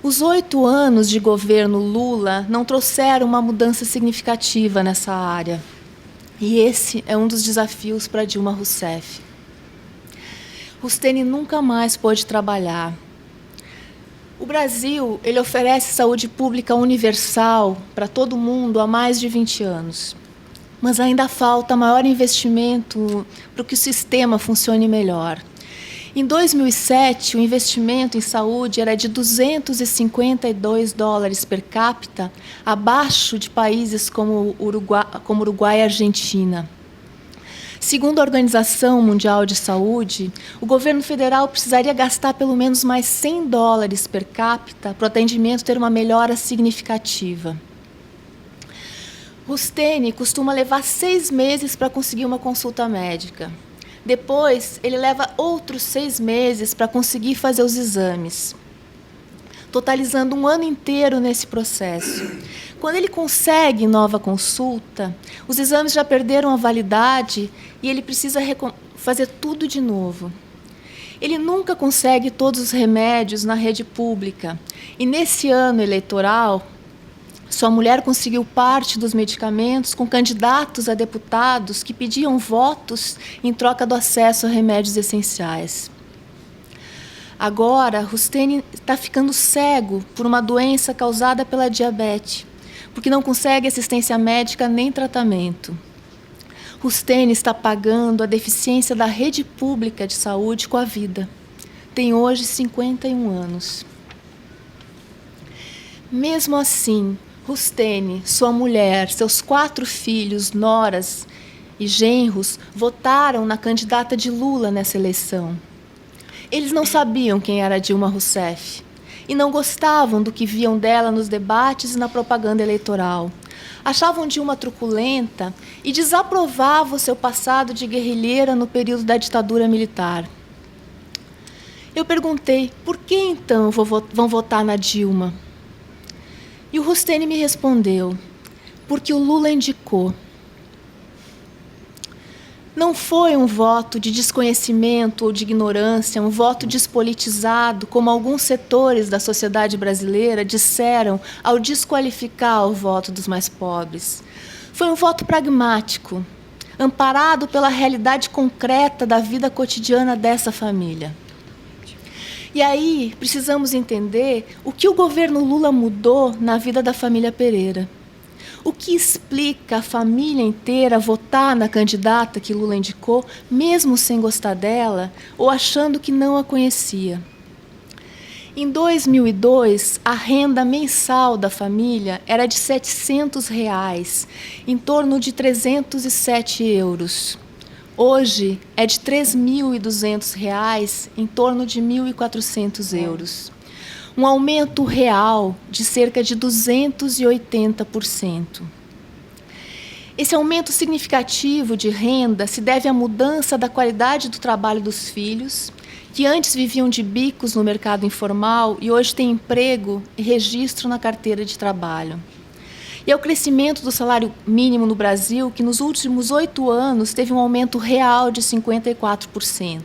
Os 8 anos de governo Lula não trouxeram uma mudança significativa nessa área. E esse é um dos desafios para Dilma Rousseff. Rusteni nunca mais pôde trabalhar. O Brasil, ele oferece saúde pública universal para todo mundo há mais de 20 anos. Mas ainda falta maior investimento para que o sistema funcione melhor. Em 2007, o investimento em saúde era de $252 per capita, abaixo de países como Uruguai e Argentina. Segundo a Organização Mundial de Saúde, o governo federal precisaria gastar pelo menos mais $100 per capita para o atendimento ter uma melhora significativa. Rusteni costuma levar 6 meses para conseguir uma consulta médica. Depois, ele leva outros 6 meses para conseguir fazer os exames, totalizando 1 ano inteiro nesse processo. Quando ele consegue nova consulta, os exames já perderam a validade e ele precisa fazer tudo de novo. Ele nunca consegue todos os remédios na rede pública. E nesse ano eleitoral, sua mulher conseguiu parte dos medicamentos com candidatos a deputados que pediam votos em troca do acesso a remédios essenciais. Agora, Rusteni está ficando cego por uma doença causada pela diabetes, porque não consegue assistência médica nem tratamento. Rusteni está pagando a deficiência da rede pública de saúde com a vida. Tem hoje 51 anos. Mesmo assim, Rusteni, sua mulher, seus 4 filhos, noras e genros votaram na candidata de Lula nessa eleição. Eles não sabiam quem era Dilma Rousseff e não gostavam do que viam dela nos debates e na propaganda eleitoral. Achavam Dilma truculenta e desaprovavam o seu passado de guerrilheira no período da ditadura militar. Eu perguntei, por que então vão votar na Dilma? E o Rusteni me respondeu, porque o Lula indicou. Não foi um voto de desconhecimento ou de ignorância, um voto despolitizado, como alguns setores da sociedade brasileira disseram ao desqualificar o voto dos mais pobres. Foi um voto pragmático, amparado pela realidade concreta da vida cotidiana dessa família. E aí, precisamos entender o que o governo Lula mudou na vida da família Pereira. O que explica a família inteira votar na candidata que Lula indicou, mesmo sem gostar dela ou achando que não a conhecia. Em 2002, a renda mensal da família era de R$ 700, em torno de 307 euros. Hoje é de R$ 3.200, em torno de 1.400 euros. Um aumento real de cerca de 280%. Esse aumento significativo de renda se deve à mudança da qualidade do trabalho dos filhos, que antes viviam de bicos no mercado informal e hoje têm emprego e registro na carteira de trabalho. E ao crescimento do salário mínimo no Brasil, que nos últimos 8 anos teve um aumento real de 54%.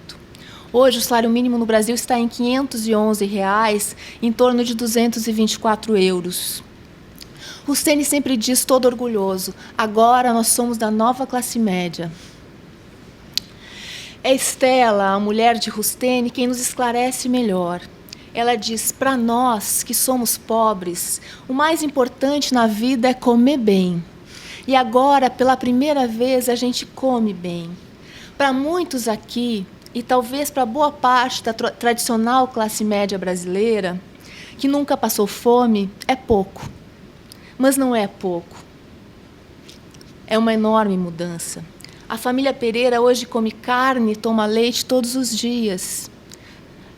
Hoje, o salário mínimo no Brasil está em R$ 511, em torno de 224 euros. Rusteni sempre diz, todo orgulhoso, agora nós somos da nova classe média. É Estela, a mulher de Rusteni, quem nos esclarece melhor. Ela diz, para nós que somos pobres, o mais importante na vida é comer bem. E agora, pela primeira vez, a gente come bem. Para muitos aqui, e talvez para boa parte da tradicional classe média brasileira, que nunca passou fome, é pouco. Mas não é pouco. É uma enorme mudança. A família Pereira hoje come carne e toma leite todos os dias.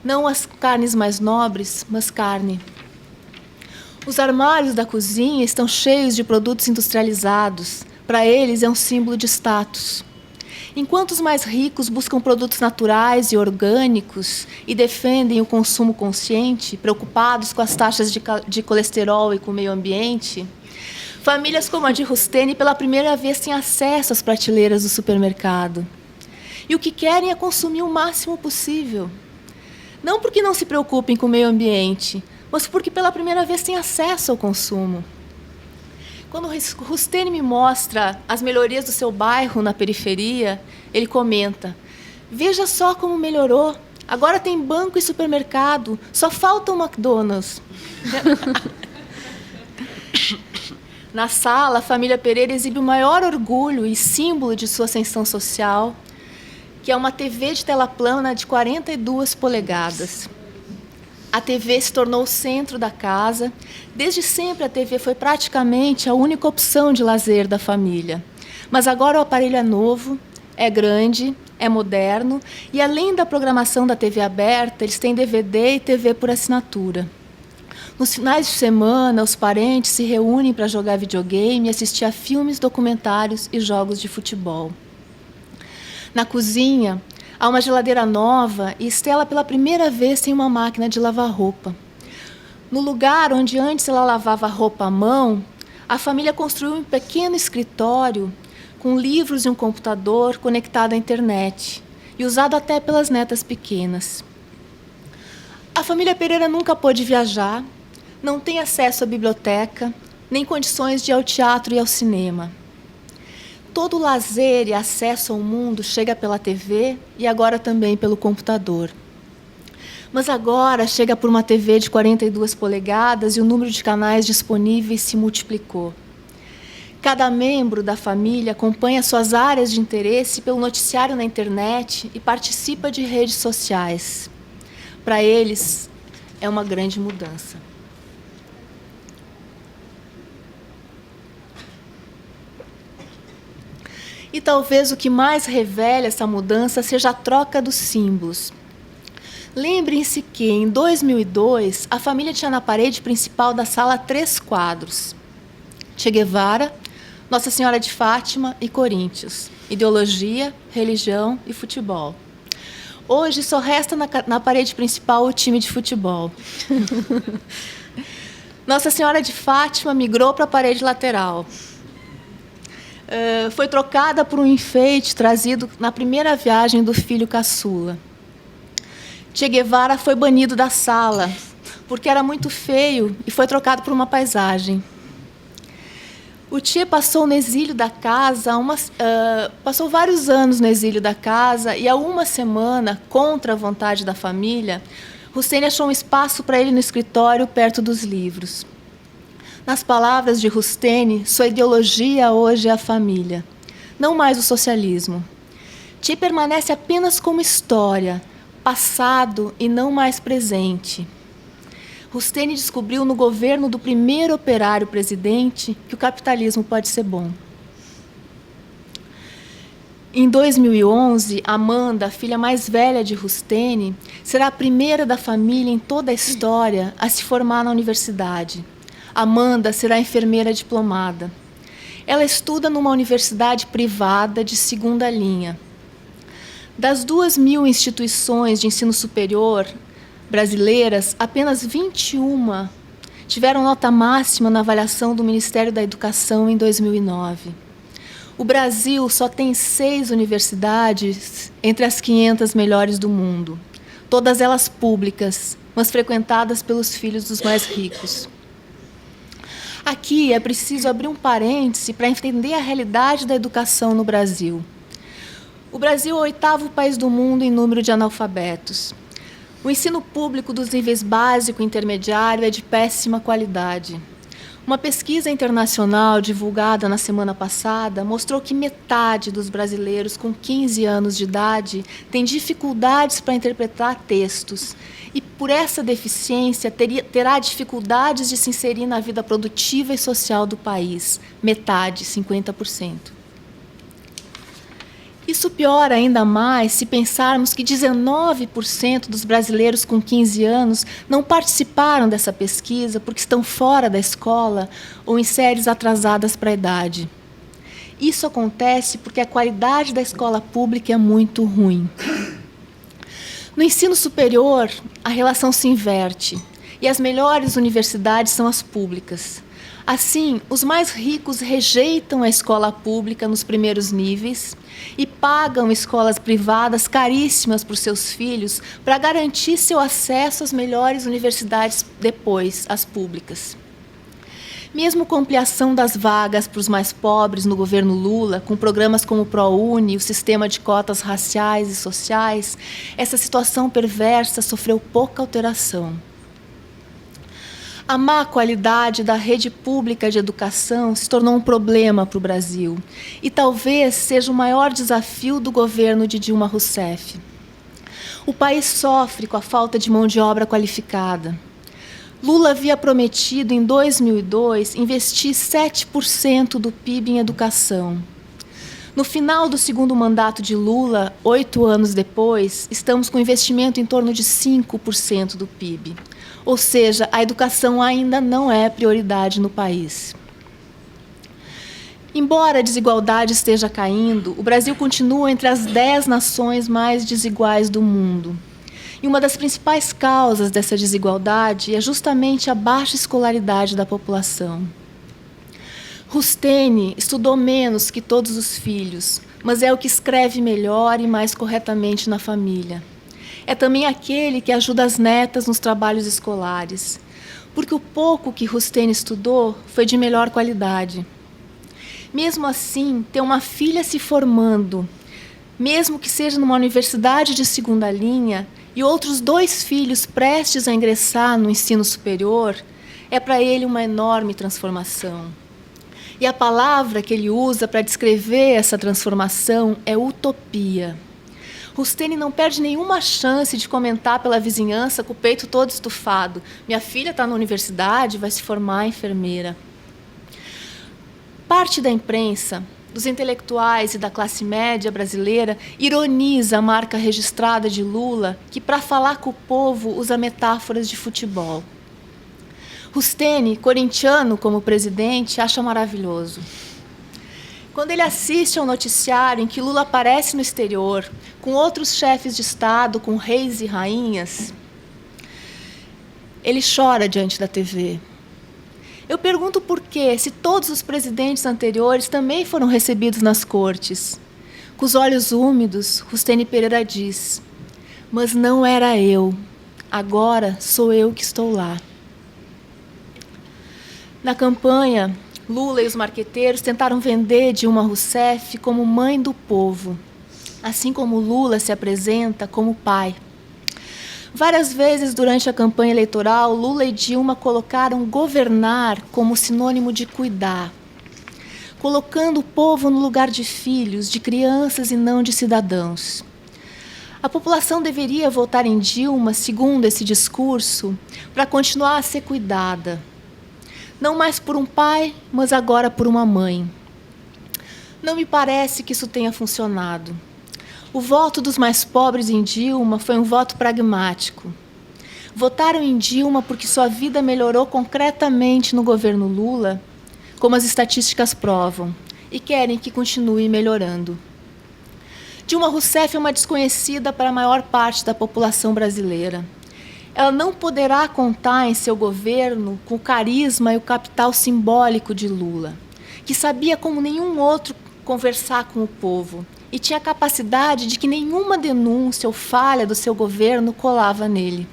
Não as carnes mais nobres, mas carne. Os armários da cozinha estão cheios de produtos industrializados. Para eles é um símbolo de status. Enquanto os mais ricos buscam produtos naturais e orgânicos e defendem o consumo consciente, preocupados com as taxas de colesterol e com o meio ambiente, famílias como a de Rusteni, pela primeira vez, têm acesso às prateleiras do supermercado. E o que querem é consumir o máximo possível. Não porque não se preocupem com o meio ambiente, mas porque pela primeira vez têm acesso ao consumo. Quando Rusteni me mostra as melhorias do seu bairro na periferia, ele comenta, veja só como melhorou, agora tem banco e supermercado, só falta o McDonald's. Na sala, a família Pereira exibe o maior orgulho e símbolo de sua ascensão social, que é uma TV de tela plana de 42 polegadas. A TV se tornou o centro da casa. Desde sempre a TV foi praticamente a única opção de lazer da família. Mas agora o aparelho é novo, é grande, é moderno e, além da programação da TV aberta, eles têm DVD e TV por assinatura. Nos finais de semana, os parentes se reúnem para jogar videogame e assistir a filmes, documentários e jogos de futebol. Na cozinha, há uma geladeira nova e Estela, pela primeira vez, tem uma máquina de lavar roupa. No lugar onde antes ela lavava roupa à mão, a família construiu um pequeno escritório com livros e um computador conectado à internet e usado até pelas netas pequenas. A família Pereira nunca pôde viajar, não tem acesso à biblioteca, nem condições de ir ao teatro e ao cinema. Todo o lazer e acesso ao mundo chega pela TV e agora também pelo computador. Mas agora chega por uma TV de 42 polegadas e o número de canais disponíveis se multiplicou. Cada membro da família acompanha suas áreas de interesse pelo noticiário na internet e participa de redes sociais. Para eles, é uma grande mudança. E talvez o que mais revela essa mudança seja a troca dos símbolos. Lembrem-se que, em 2002, a família tinha na parede principal da sala 3 quadros. Che Guevara, Nossa Senhora de Fátima e Coríntios. Ideologia, religião e futebol. Hoje só resta na parede principal o time de futebol. Nossa Senhora de Fátima migrou para a parede lateral. Foi trocada por um enfeite trazido na primeira viagem do filho caçula. Che Guevara foi banido da sala, porque era muito feio e foi trocado por uma paisagem. O Che passou no exílio da casa, passou vários anos no exílio da casa, e há uma semana, contra a vontade da família, Hussein achou um espaço para ele no escritório, perto dos livros. Nas palavras de Hussein, sua ideologia hoje é a família, não mais o socialismo. Che permanece apenas como história, passado e não mais presente. Hussein descobriu no governo do primeiro operário presidente que o capitalismo pode ser bom. Em 2011, Amanda, a filha mais velha de Hussein, será a primeira da família em toda a história a se formar na universidade. Amanda será enfermeira diplomada. Ela estuda numa universidade privada de segunda linha. Das 2.000 instituições de ensino superior brasileiras, apenas 21 tiveram nota máxima na avaliação do Ministério da Educação em 2009. O Brasil só tem 6 universidades entre as 500 melhores do mundo, todas elas públicas, mas frequentadas pelos filhos dos mais ricos. Aqui é preciso abrir um parêntese para entender a realidade da educação no Brasil. O Brasil é o 8º país do mundo em número de analfabetos. O ensino público dos níveis básico e intermediário é de péssima qualidade. Uma pesquisa internacional divulgada na semana passada mostrou que metade dos brasileiros com 15 anos de idade tem dificuldades para interpretar textos e, por essa deficiência, terá dificuldades de se inserir na vida produtiva e social do país. Metade, 50%. Isso piora ainda mais se pensarmos que 19% dos brasileiros com 15 anos não participaram dessa pesquisa porque estão fora da escola ou em séries atrasadas para a idade. Isso acontece porque a qualidade da escola pública é muito ruim. No ensino superior, a relação se inverte e as melhores universidades são as públicas. Assim, os mais ricos rejeitam a escola pública nos primeiros níveis e pagam escolas privadas caríssimas para os seus filhos para garantir seu acesso às melhores universidades depois, as públicas. Mesmo com a ampliação das vagas para os mais pobres no governo Lula, com programas como o ProUni, o sistema de cotas raciais e sociais, essa situação perversa sofreu pouca alteração. A má qualidade da rede pública de educação se tornou um problema para o Brasil e talvez seja o maior desafio do governo de Dilma Rousseff. O país sofre com a falta de mão de obra qualificada. Lula havia prometido, em 2002, investir 7% do PIB em educação. No final do segundo mandato de Lula, 8 anos depois, estamos com investimento em torno de 5% do PIB. Ou seja, a educação ainda não é prioridade no país. Embora a desigualdade esteja caindo, o Brasil continua entre as 10 nações mais desiguais do mundo. E uma das principais causas dessa desigualdade é justamente a baixa escolaridade da população. Hussein estudou menos que todos os filhos, mas é o que escreve melhor e mais corretamente na família. É também aquele que ajuda as netas nos trabalhos escolares, porque o pouco que Hussein estudou foi de melhor qualidade. Mesmo assim, ter uma filha se formando, mesmo que seja numa universidade de segunda linha, e outros 2 filhos prestes a ingressar no ensino superior, é para ele uma enorme transformação. E a palavra que ele usa para descrever essa transformação é utopia. Hussein não perde nenhuma chance de comentar pela vizinhança com o peito todo estufado. Minha filha está na universidade, vai se formar enfermeira. Parte da imprensa, dos intelectuais e da classe média brasileira ironiza a marca registrada de Lula, que, para falar com o povo, usa metáforas de futebol. Hussein, corintiano como presidente, acha maravilhoso. Quando ele assiste ao noticiário em que Lula aparece no exterior, com outros chefes de Estado, com reis e rainhas, ele chora diante da TV. Eu pergunto por quê, se todos os presidentes anteriores também foram recebidos nas cortes. Com os olhos úmidos, Hussein Pereira diz: "Mas não era eu, agora sou eu que estou lá." Na campanha, Lula e os marqueteiros tentaram vender Dilma Rousseff como mãe do povo, assim como Lula se apresenta como pai. Várias vezes durante a campanha eleitoral, Lula e Dilma colocaram governar como sinônimo de cuidar, colocando o povo no lugar de filhos, de crianças e não de cidadãos. A população deveria votar em Dilma, segundo esse discurso, para continuar a ser cuidada. Não mais por um pai, mas agora por uma mãe. Não me parece que isso tenha funcionado. O voto dos mais pobres em Dilma foi um voto pragmático. Votaram em Dilma porque sua vida melhorou concretamente no governo Lula, como as estatísticas provam, e querem que continue melhorando. Dilma Rousseff é uma desconhecida para a maior parte da população brasileira. Ela não poderá contar em seu governo com o carisma e o capital simbólico de Lula, que sabia como nenhum outro conversar com o povo e tinha a capacidade de que nenhuma denúncia ou falha do seu governo colava nele.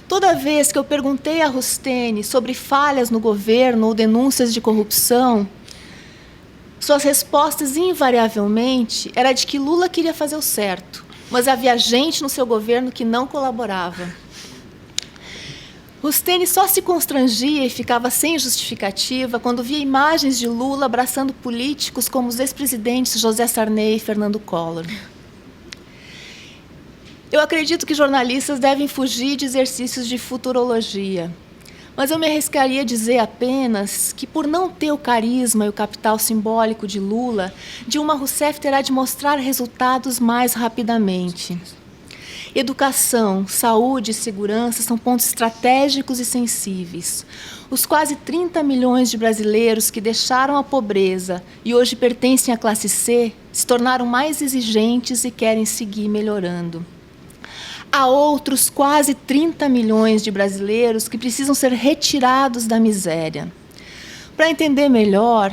Toda vez que eu perguntei a Rusteni sobre falhas no governo ou denúncias de corrupção, suas respostas, invariavelmente, era de que Lula queria fazer o certo, mas havia gente no seu governo que não colaborava. Rusteni só se constrangia e ficava sem justificativa quando via imagens de Lula abraçando políticos como os ex-presidentes José Sarney e Fernando Collor. Eu acredito que jornalistas devem fugir de exercícios de futurologia, mas eu me arriscaria a dizer apenas que, por não ter o carisma e o capital simbólico de Lula, Dilma Rousseff terá de mostrar resultados mais rapidamente. Educação, saúde e segurança são pontos estratégicos e sensíveis. Os quase 30 milhões de brasileiros que deixaram a pobreza e hoje pertencem à classe C se tornaram mais exigentes e querem seguir melhorando. Há outros quase 30 milhões de brasileiros que precisam ser retirados da miséria. Para entender melhor,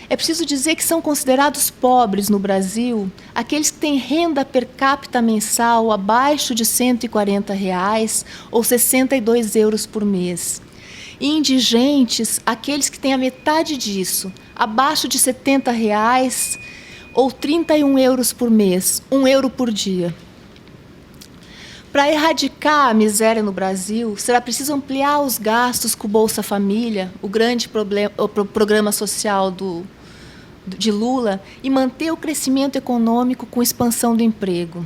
é preciso dizer que são considerados pobres no Brasil aqueles que têm renda per capita mensal abaixo de R$ 140 ou 62 euros por mês. E indigentes, aqueles que têm a metade disso, abaixo de R$ 70 ou 31 euros por mês, 1 euro por dia. Para erradicar a miséria no Brasil, será preciso ampliar os gastos com o Bolsa Família, o grande programa social de Lula, e manter o crescimento econômico com expansão do emprego.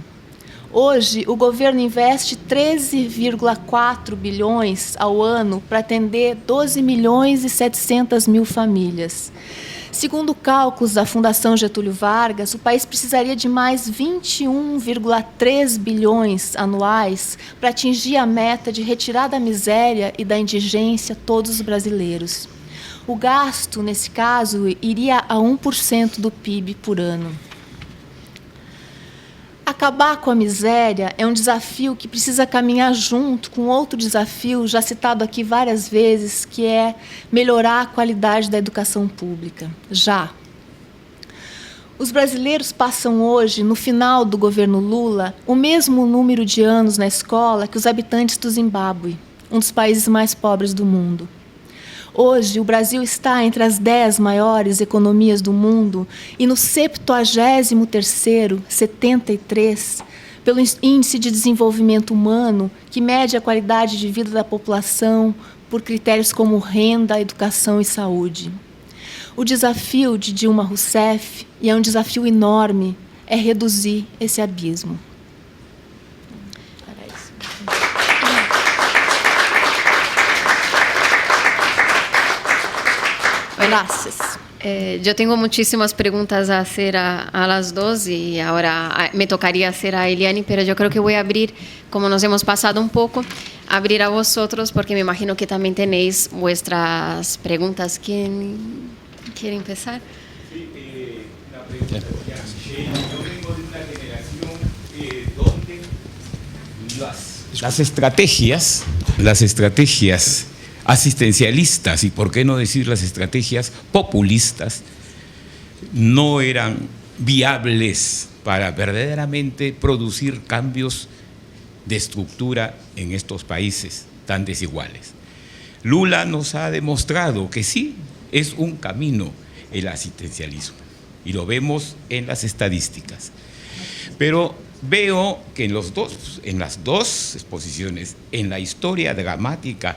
Hoje, o governo investe 13,4 bilhões ao ano para atender 12 milhões e 700 mil famílias. Segundo cálculos da Fundação Getúlio Vargas, o país precisaria de mais 21,3 bilhões anuais para atingir a meta de retirar da miséria e da indigência todos os brasileiros. O gasto, nesse caso, iria a 1% do PIB por ano. Acabar com a miséria é um desafio que precisa caminhar junto com outro desafio, já citado aqui várias vezes, que é melhorar a qualidade da educação pública. Já. Os brasileiros passam hoje, no final do governo Lula, o mesmo número de anos na escola que os habitantes do Zimbábue, um dos países mais pobres do mundo. Hoje, o Brasil está entre as 10 maiores economias do mundo e no 73º, 73, pelo Índice de Desenvolvimento Humano, que mede a qualidade de vida da população por critérios como renda, educação e saúde. O desafio de Dilma Rousseff, e é um desafio enorme, é reduzir esse abismo. Gracias. Yo tengo muchísimas preguntas a hacer a las dos y ahora me tocaría hacer a Eliane, pero yo creo que voy a abrir, como nos hemos pasado un poco, abrir a vosotros porque me imagino que también tenéis vuestras preguntas. ¿Quién quiere empezar? Sí, la pregunta es yo vengo de una generación donde las estrategias asistencialistas, y por qué no decir las estrategias populistas, no eran viables para verdaderamente producir cambios de estructura en estos países tan desiguales. Lula nos ha demostrado que sí, es un camino el asistencialismo, y lo vemos en las estadísticas. Pero veo que en las dos exposiciones, en la historia dramática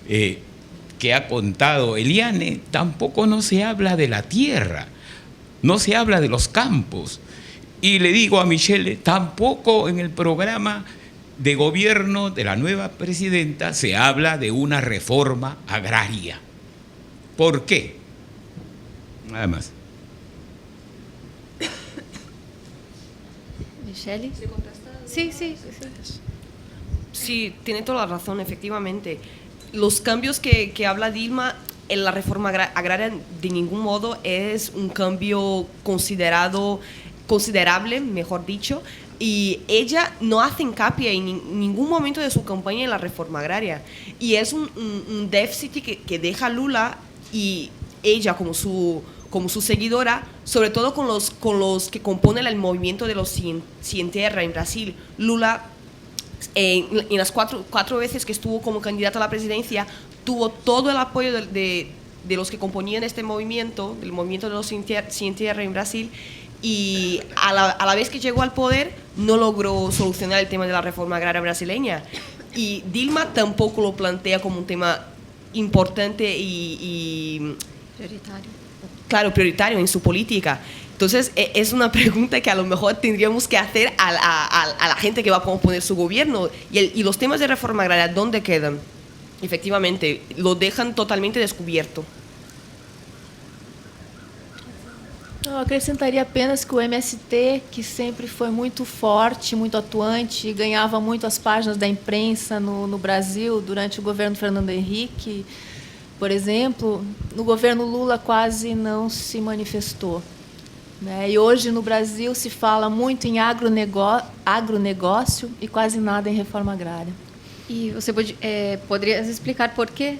que ha contado Eliane, tampoco no se habla de la tierra, no se habla de los campos. Y le digo a Michelle, tampoco en el programa de gobierno de la nueva presidenta se habla de una reforma agraria. ¿Por qué? Nada más. Michelle. Sí. Sí, tiene toda la razón, efectivamente. Los cambios que habla Dilma en la reforma agraria de ningún modo es un cambio considerable, mejor dicho, y ella no hace hincapié en ningún momento de su campaña en la reforma agraria. Y es un déficit que deja Lula y ella como su seguidora, sobre todo con los que componen el movimiento de los Sin Tierra en Brasil. Lula, en las cuatro veces que estuvo como candidato a la presidencia, tuvo todo el apoyo de los que componían este movimiento, del movimiento de los Sin Tierra en Brasil, y a la vez que llegó al poder no logró solucionar el tema de la reforma agraria brasileña. Y Dilma tampoco lo plantea como un tema importante y prioritario en su política. Entonces, es una pregunta que a lo mejor tendríamos que hacer a la gente que va a componer su gobierno. Y los temas de reforma agraria, ¿dónde quedan? Efectivamente, lo dejan totalmente descubierto. Eu acrescentaria apenas que o MST, que sempre foi muito forte, muito atuante, ganhava muito as páginas da imprensa no Brasil durante o governo Fernando Henrique, por exemplo, no governo Lula quase não se manifestou, né? E hoje no Brasil se fala muito em agronegócio e quase nada em reforma agrária. E você poderia explicar por quê?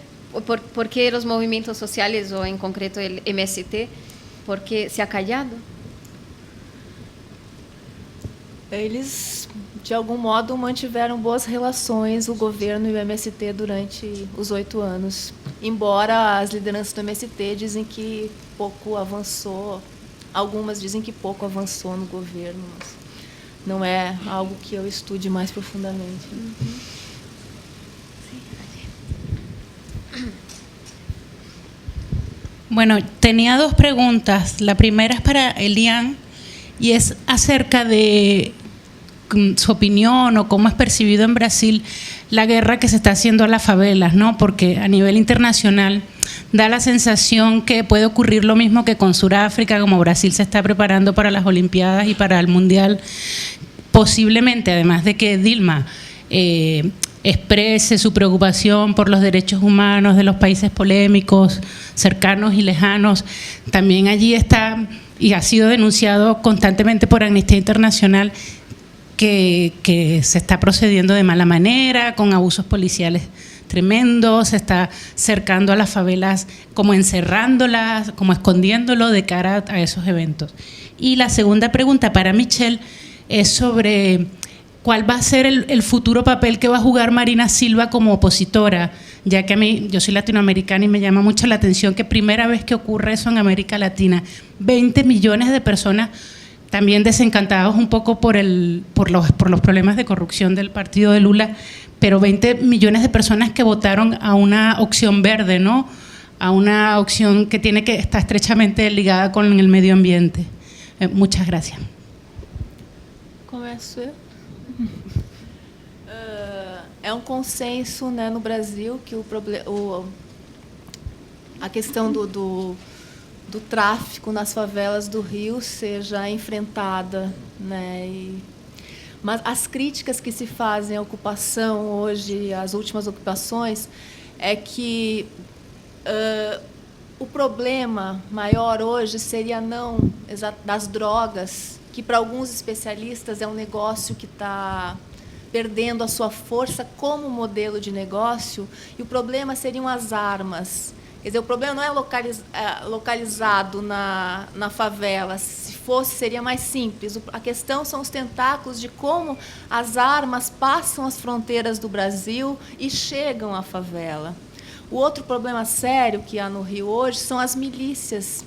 Por que os movimentos sociais, ou em concreto o MST, por que se ha callado? Eles, de algum modo, mantiveram boas relações, o governo e o MST, durante os 8 anos. Embora as lideranças do MST dizem que pouco avançou, algumas dizem que pouco avançou no governo, mas não é algo que eu estude mais profundamente. Bueno, tenía dos preguntas. La primera es para Eliane y es acerca de su opinión o cómo es percibido en Brasil la guerra que se está haciendo a las favelas, ¿no? Porque a nivel internacional da la sensación que puede ocurrir lo mismo que con Sudáfrica, como Brasil se está preparando para las Olimpiadas y para el Mundial. Posiblemente, además de que Dilma exprese su preocupación por los derechos humanos de los países polémicos, cercanos y lejanos, también allí está, y ha sido denunciado constantemente por Amnistía Internacional, que se está procediendo de mala manera, con abusos policiales tremendos, se está cercando a las favelas, como encerrándolas, como escondiéndolo de cara a esos eventos. Y la segunda pregunta para Michelle es sobre cuál va a ser el futuro papel que va a jugar Marina Silva como opositora, ya que yo soy latinoamericana y me llama mucho la atención que primera vez que ocurre eso en América Latina, 20 millones de personas también desencantados un poco por los problemas de corrupción del partido de Lula, pero 20 millones de personas que votaron a una opción verde, ¿no? A una opción que está estrechamente ligada con el medio ambiente. Muchas gracias. Começo eu? É um consenso, né, no Brasil que a questão do tráfico nas favelas do Rio seja enfrentada, né? Mas as críticas que se fazem à ocupação hoje, às últimas ocupações, é que o problema maior hoje seria não das drogas, que para alguns especialistas é um negócio que está perdendo a sua força como modelo de negócio, e o problema seriam as armas. Quer dizer, o problema não é localizado na favela. Se fosse, seria mais simples. A questão são os tentáculos de como as armas passam as fronteiras do Brasil e chegam à favela. O outro problema sério que há no Rio hoje são as milícias,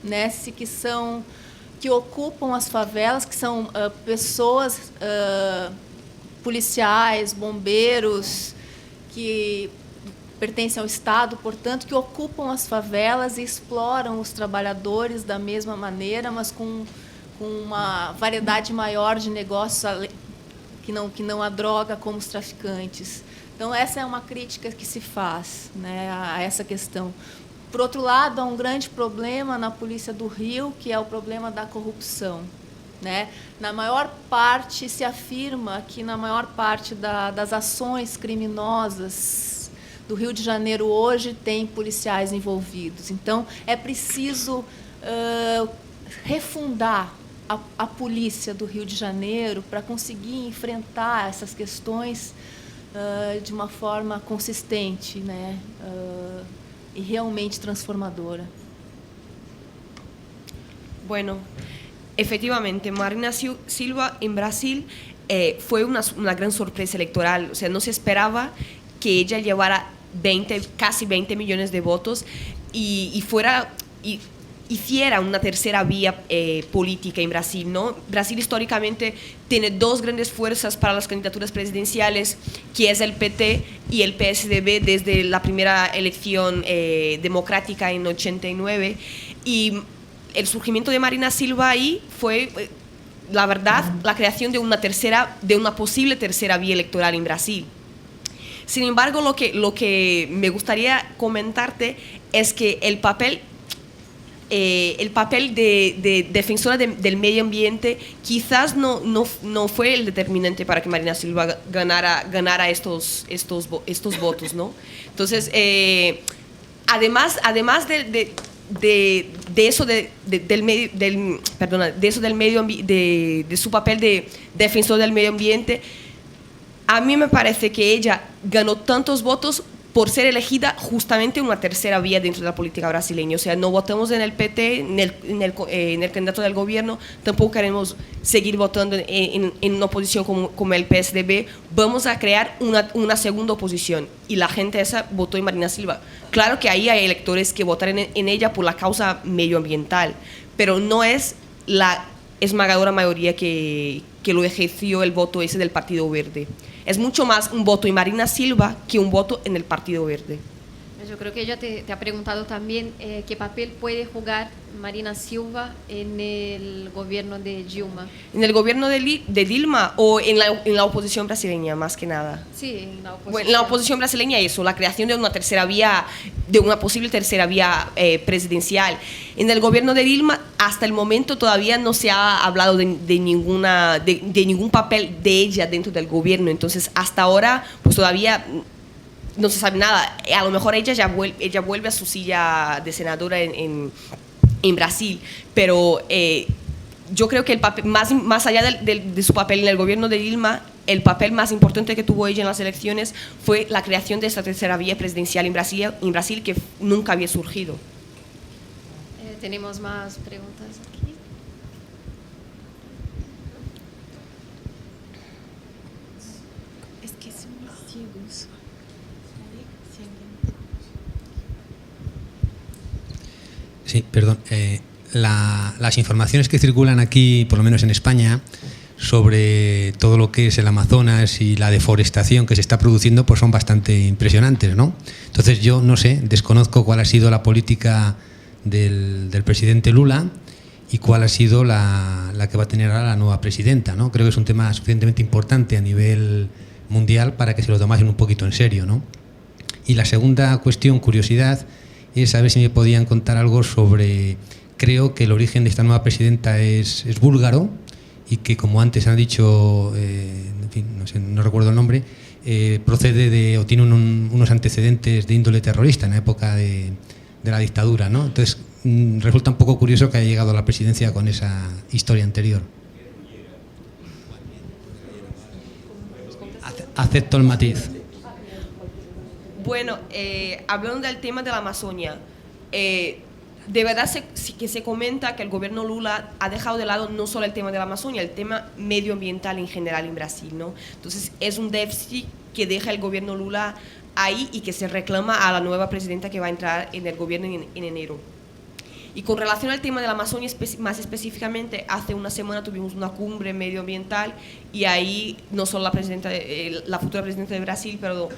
né, que ocupam as favelas, que são pessoas, policiais, bombeiros, que pertencem ao Estado, portanto, que ocupam as favelas e exploram os trabalhadores da mesma maneira, mas com uma variedade maior de negócios que não a droga, como os traficantes. Então, essa é uma crítica que se faz, né, a essa questão. Por outro lado, há um grande problema na Polícia do Rio, que é o problema da corrupção, né? Na maior parte, se afirma que na maior parte das ações criminosas do Rio de Janeiro hoje tem policiais envolvidos. Então, é preciso refundar a polícia do Rio de Janeiro para conseguir enfrentar essas questões de uma forma consistente, né? Y realmente transformadora. Bueno, efectivamente, Marina Silva en Brasil fue una gran sorpresa electoral. O sea, no se esperaba que ella llevara casi 20 millones de votos y hiciera una tercera vía política en Brasil, ¿no? Brasil históricamente tiene dos grandes fuerzas para las candidaturas presidenciales, que es el PT y el PSDB desde la primera elección democrática en 89, y el surgimiento de Marina Silva ahí fue, la verdad, la creación de una posible tercera vía electoral en Brasil. Sin embargo, lo que me gustaría comentarte es que el papel de defensora del medio ambiente quizás no fue el determinante para que Marina Silva ganara estos votos, ¿no? Entonces, además de eso de su papel de defensor del medio ambiente, a mí me parece que ella ganó tantos votos por ser elegida justamente una tercera vía dentro de la política brasileña. O sea, no votamos en el PT, en el candidato del gobierno, tampoco queremos seguir votando en una oposición como el PSDB. Vamos a crear una segunda oposición, y la gente esa votó en Marina Silva. Claro que ahí hay electores que votaron en ella por la causa medioambiental, pero no es la esmagadora mayoría que lo ejerció el voto ese del Partido Verde. Es mucho más un voto en Marina Silva que un voto en el Partido Verde. Yo creo que ella te ha preguntado también qué papel puede jugar Marina Silva en el gobierno de Dilma. ¿En el gobierno de Dilma o en la oposición brasileña, más que nada? Sí, en la oposición. Bueno, en la oposición brasileña eso, la creación de una tercera vía, de una posible tercera vía presidencial. En el gobierno de Dilma, hasta el momento todavía no se ha hablado de ningún papel de ella dentro del gobierno. Entonces, hasta ahora, pues todavía no se sabe nada. A lo mejor ella vuelve a su silla de senadora en Brasil, pero yo creo que el papel, más allá de su papel en el gobierno de Dilma, el papel más importante que tuvo ella en las elecciones fue la creación de esta tercera vía presidencial en Brasil, que nunca había surgido. Tenemos más preguntas aquí. Sí, perdón. Las informaciones que circulan aquí, por lo menos en España, sobre todo lo que es el Amazonas y la deforestación que se está produciendo, pues son bastante impresionantes, ¿no? Entonces yo no sé, desconozco cuál ha sido la política del presidente Lula y cuál ha sido la que va a tener ahora la nueva presidenta, ¿no? Creo que es un tema suficientemente importante a nivel mundial para que se lo tomasen un poquito en serio, ¿no? Y la segunda cuestión, curiosidad, es a ver si me podían contar algo sobre, creo que el origen de esta nueva presidenta es búlgaro, y que, como antes han dicho, en fin, no recuerdo el nombre, procede o tiene unos antecedentes de índole terrorista en la época de la dictadura, ¿no? Entonces resulta un poco curioso que haya llegado a la presidencia con esa historia anterior. Acepto el matiz. Bueno, hablando del tema de la Amazonia, de verdad que se comenta que el gobierno Lula ha dejado de lado no solo el tema de la Amazonia, el tema medioambiental en general en Brasil, ¿no? Entonces es un déficit que deja el gobierno Lula ahí y que se reclama a la nueva presidenta que va a entrar en el gobierno en enero. Y con relación al tema de la Amazonia, más específicamente, hace una semana tuvimos una cumbre medioambiental y ahí no solo la futura presidenta de Brasil, pero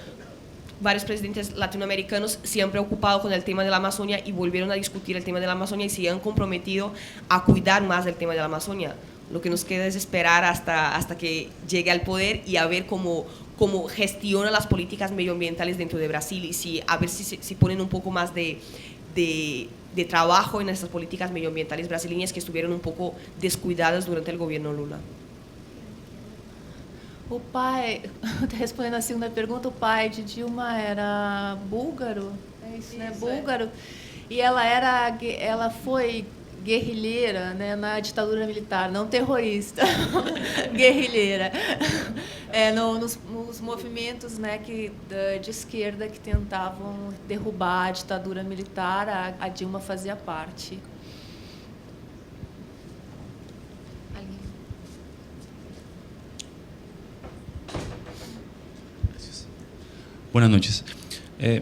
varios presidentes latinoamericanos se han preocupado con el tema de la Amazonia y volvieron a discutir el tema de la Amazonia y se han comprometido a cuidar más del tema de la Amazonia. Lo que nos queda es esperar hasta que llegue al poder y a ver cómo gestiona las políticas medioambientales dentro de Brasil y a ver si ponen un poco más de trabajo en estas políticas medioambientales brasileñas que estuvieron un poco descuidadas durante el gobierno Lula. O pai, respondendo a segunda pergunta, o pai de Dilma era búlgaro, é isso, né? Búlgaro. E ela foi guerrilheira, né, na ditadura militar, não terrorista, guerrilheira, nos movimentos, né, de esquerda que tentavam derrubar a ditadura militar, a Dilma fazia parte. Buenas noches.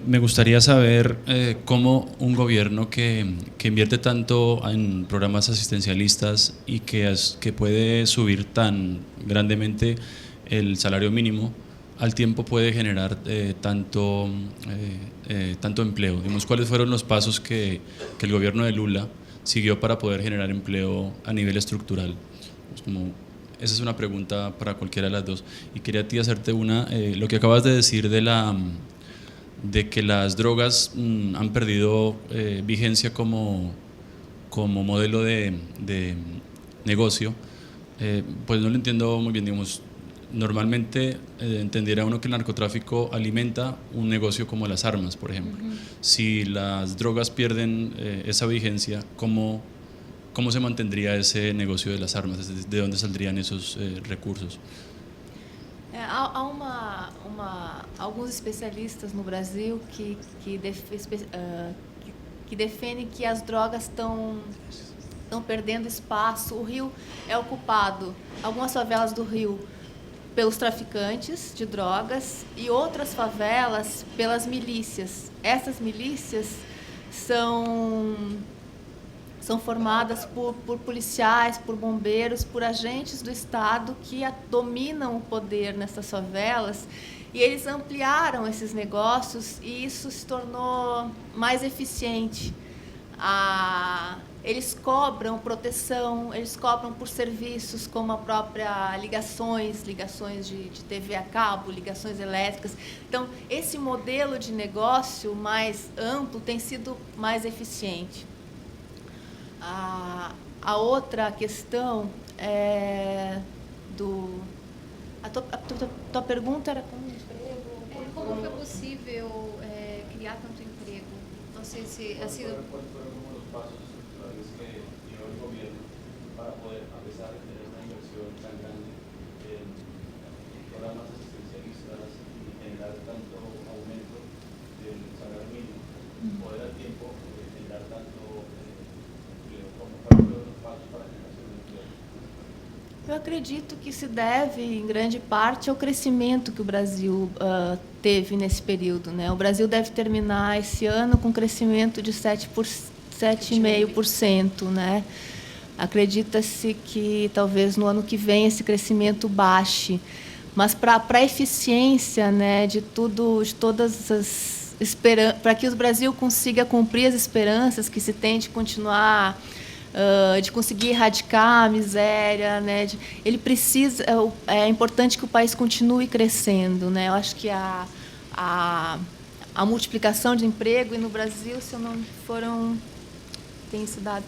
Me gustaría saber cómo un gobierno que invierte tanto en programas asistencialistas y que puede subir tan grandemente el salario mínimo, al tiempo puede generar tanto empleo. Digamos, ¿cuáles fueron los pasos que el gobierno de Lula siguió para poder generar empleo a nivel estructural? Esa es una pregunta para cualquiera de las dos. Y quería hacerte lo que acabas de decir de que las drogas han perdido vigencia como modelo de negocio, pues no lo entiendo muy bien. Digamos, normalmente entendiera uno que el narcotráfico alimenta un negocio como las armas, por ejemplo. Si las drogas pierden esa vigencia, ¿cómo se mantendría esse negocio de las armas? ¿De dónde saldrían esos recursos? Há alguns especialistas no Brasil que defendem que as drogas estão perdendo espaço. O Rio é ocupado, algumas favelas do Rio, pelos traficantes de drogas e outras favelas pelas milícias. Essas milícias são formadas por policiais, por bombeiros, por agentes do Estado que dominam o poder nessas favelas, e eles ampliaram esses negócios e isso se tornou mais eficiente. Eles cobram proteção, eles cobram por serviços como a própria ligações de TV a cabo, ligações elétricas. Então, esse modelo de negócio mais amplo tem sido mais eficiente. A outra questão é a tua pergunta era como emprego? Como foi possível criar tanto emprego? Não sei se ha sido... ¿Cuáles fueron los pasos estructurales que dio el gobierno para poder, a pesar de tener una inversión tan grande en programas asistencialistas y generar tanto aumento del salario mínimo, poder al tiempo generar tanto empleo? ¿Cuáles fueron los pasos para la generación de empleo? Eu acredito que se deve, em grande parte, ao crescimento que o Brasil teve nesse período, né? O Brasil deve terminar esse ano com um crescimento de 7,5%, né? Acredita-se que talvez no ano que vem esse crescimento baixe, mas para a eficiência, né, de todas as esperanças, para que o Brasil consiga cumprir as esperanças que se tem de continuar, de conseguir erradicar a miséria, né? Ele precisa, é importante que o país continue crescendo, né? Eu acho que a multiplicação de emprego, e no Brasil, se eu não tem se dado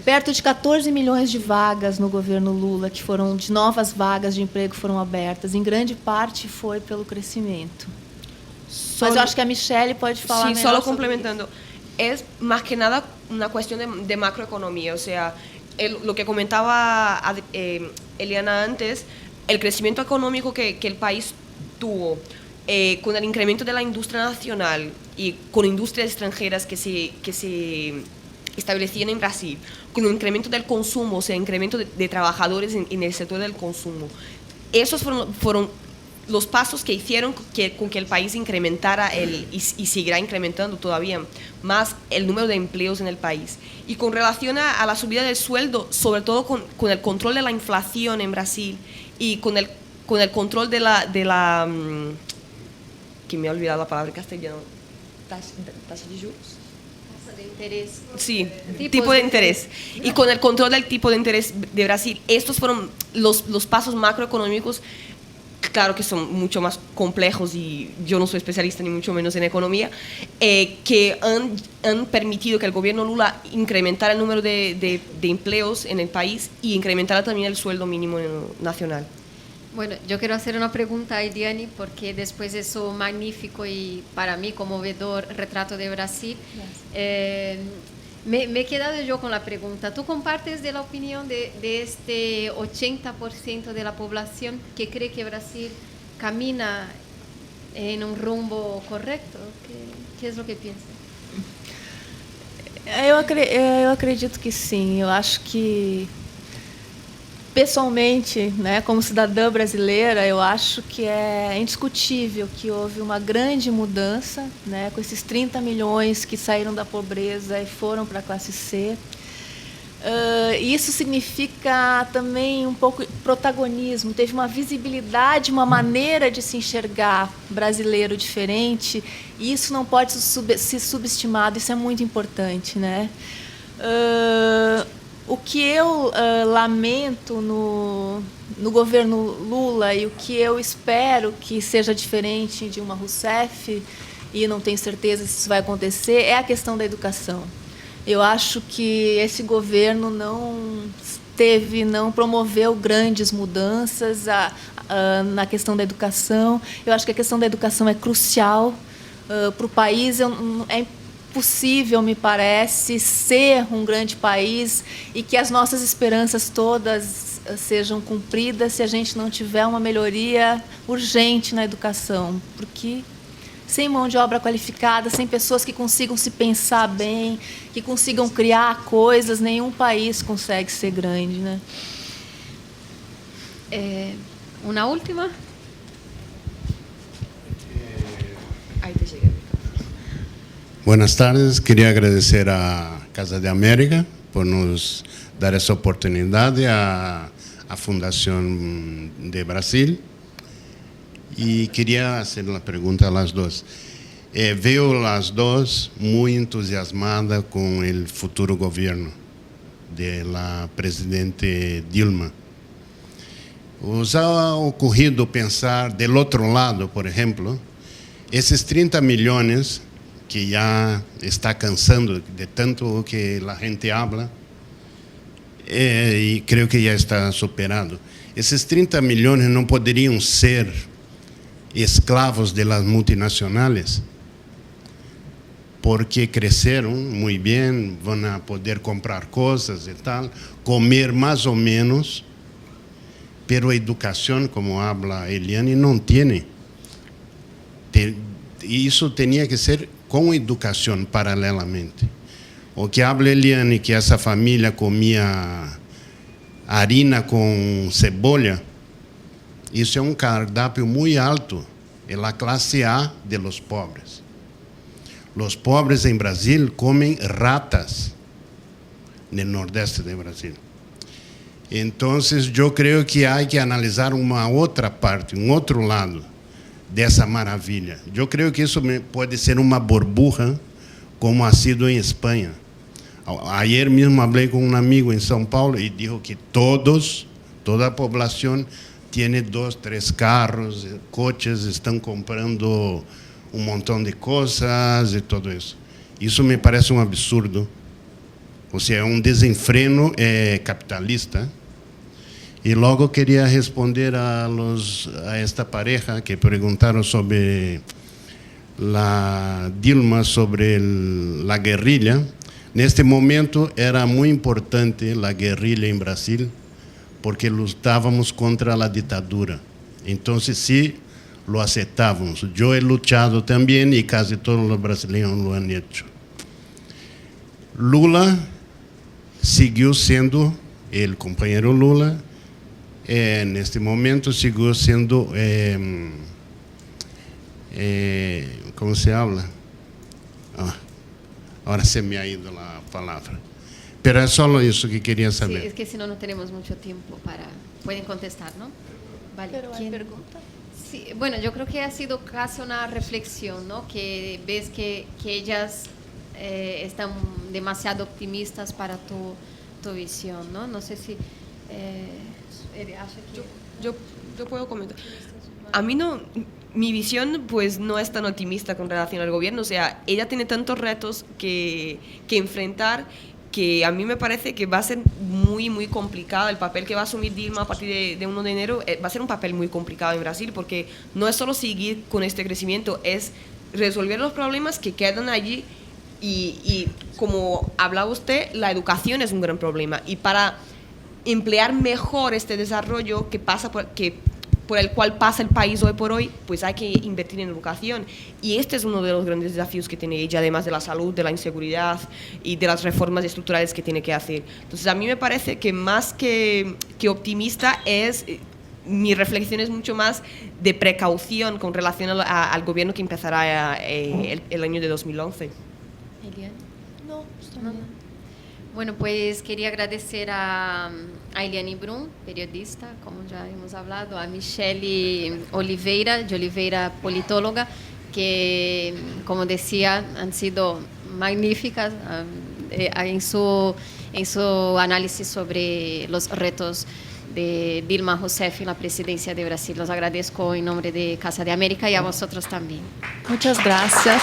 perto de 14 milhões de vagas no governo Lula, que foram de novas vagas de emprego foram abertas, em grande parte foi pelo crescimento. Mas eu acho que a Michelle pode falar melhor. Sí, solo complementando. Es más que nada una cuestión de macroeconomía, o sea, lo que comentaba Eliana antes, el crecimiento económico que el país tuvo con el incremento de la industria nacional y con industrias extranjeras que se establecían en Brasil, con el incremento del consumo, o sea, incremento de trabajadores en el sector del consumo. Esos fueron los pasos que hicieron con que el país incrementara y seguirá incrementando todavía más el número de empleos en el país. Y con relación a la subida del sueldo, sobre todo con el control de la inflación en Brasil y con el control de la que me he olvidado la palabra en castellano, tasa de juros. De interés. Sí, tipo de interés. Y con el control del tipo de interés de Brasil, estos fueron los pasos macroeconómicos, claro que son mucho más complejos y yo no soy especialista ni mucho menos en economía, que han permitido que el gobierno Lula incrementara el número de empleos en el país y incrementara también el sueldo mínimo nacional. Bueno, yo quiero hacer una pregunta a Ediane, porque después de su magnífico y para mí conmovedor retrato de Brasil, me he quedado yo con la pregunta. ¿Tú compartes de la opinión de este 80% de la población que cree que Brasil camina en un rumbo correcto? ¿Qué es lo que piensas? Eu acredito que sim. Eu acho que, pessoalmente, né, como cidadã brasileira, eu acho que é indiscutível que houve uma grande mudança, né, com esses 30 milhões que saíram da pobreza e foram para a classe C. Isso significa também um pouco protagonismo, teve uma visibilidade, uma maneira de se enxergar brasileiro diferente, e isso não pode ser subestimado, isso é muito importante, né? O que eu lamento no governo Lula e o que eu espero que seja diferente de uma Rousseff, e não tenho certeza se isso vai acontecer, é a questão da educação. Eu acho que esse governo não promoveu grandes mudanças na questão da educação. Eu acho que a questão da educação é crucial para o país. É impossível, me parece, ser um grande país e que as nossas esperanças todas sejam cumpridas se a gente não tiver uma melhoria urgente na educação, porque sem mão de obra qualificada, sem pessoas que consigam se pensar bem, que consigam criar coisas, nenhum país consegue ser grande, né? Una última. Ahí te llega. Buenas tardes, quería agradecer a Casa de América por nos dar essa oportunidade, a Fundação de Brasil. Y quería hacer la pregunta a las dos. Veo las dos muy entusiasmadas con el futuro gobierno de la presidente Dilma. ¿Os ha ocurrido pensar del otro lado, por ejemplo, esos 30 millones que ya está cansando de tanto que la gente habla, y creo que ya está superado? Esos 30 millones no podrían ser esclavos de las multinacionales, porque crecieron muy bien, van a poder comprar cosas y tal, comer más o menos, pero educación, como habla Eliane, no tiene. Y eso tenía que ser con educación paralelamente. O que habla Eliane que esa familia comía harina con cebolla, isso é um cardápio muito alto, é a classe A de los pobres. Los pobres em Brasil comem ratas no nordeste de Brasil. Então, eu creio que há que analisar uma outra parte, um outro lado dessa maravilha. Eu creio que isso pode ser uma burbuja, como ha sido em Espanha. Ayer mesmo falei com um amigo em São Paulo e disse que toda a população tiene 2, 3 carros, coches, están comprando un montón de cosas y todo eso. Eso me parece un absurdo. O sea, un desenfreno capitalista. Y luego quería responder a esta pareja que preguntaron sobre la Dilma, sobre la guerrilla. En este momento era muy importante la guerrilla en Brasil, porque lutábamos contra a ditadura. Então, sí, lo aceptávamos. Eu he luchado também e quase todos os brasileiros lo han hecho. Lula seguiu sendo, el compañero Lula, neste momento sigo sendo, como se habla? Ahora se me ha ido la palabra. Pero es solo eso que quería saber. Sí, es que si no, no tenemos mucho tiempo para... Pueden contestar, ¿no? Vale. Pero hay pregunta. Sí, bueno, yo creo que ha sido casi una reflexión, ¿no? Que ves que ellas están demasiado optimistas para tu visión, ¿no? No sé si... Yo puedo comentar. A mí no... Mi visión pues no es tan optimista con relación al gobierno, o sea, ella tiene tantos retos que enfrentar, que a mí me parece que va a ser muy, muy complicado. El papel que va a asumir Dilma a partir de 1 de enero va a ser un papel muy complicado en Brasil, porque no es solo seguir con este crecimiento, es resolver los problemas que quedan allí y como hablaba usted, la educación es un gran problema, y para emplear mejor este desarrollo por el cual pasa el país hoy por hoy, pues hay que invertir en educación. Y este es uno de los grandes desafíos que tiene ella, además de la salud, de la inseguridad y de las reformas estructurales que tiene que hacer. Entonces, a mí me parece que más que optimista mi reflexión es mucho más de precaución con relación al gobierno que empezará el año de 2011. Eliane. No, está No, bien. no. Bueno, pues quería agradecer a Eliane Brum, periodista, como ya hemos hablado, a Michelle Oliveira, politóloga, que, como decía, han sido magníficas en su análisis sobre los retos de Dilma Rousseff en la presidencia de Brasil. Los agradezco en nombre de Casa de América y a vosotros también. Muchas gracias.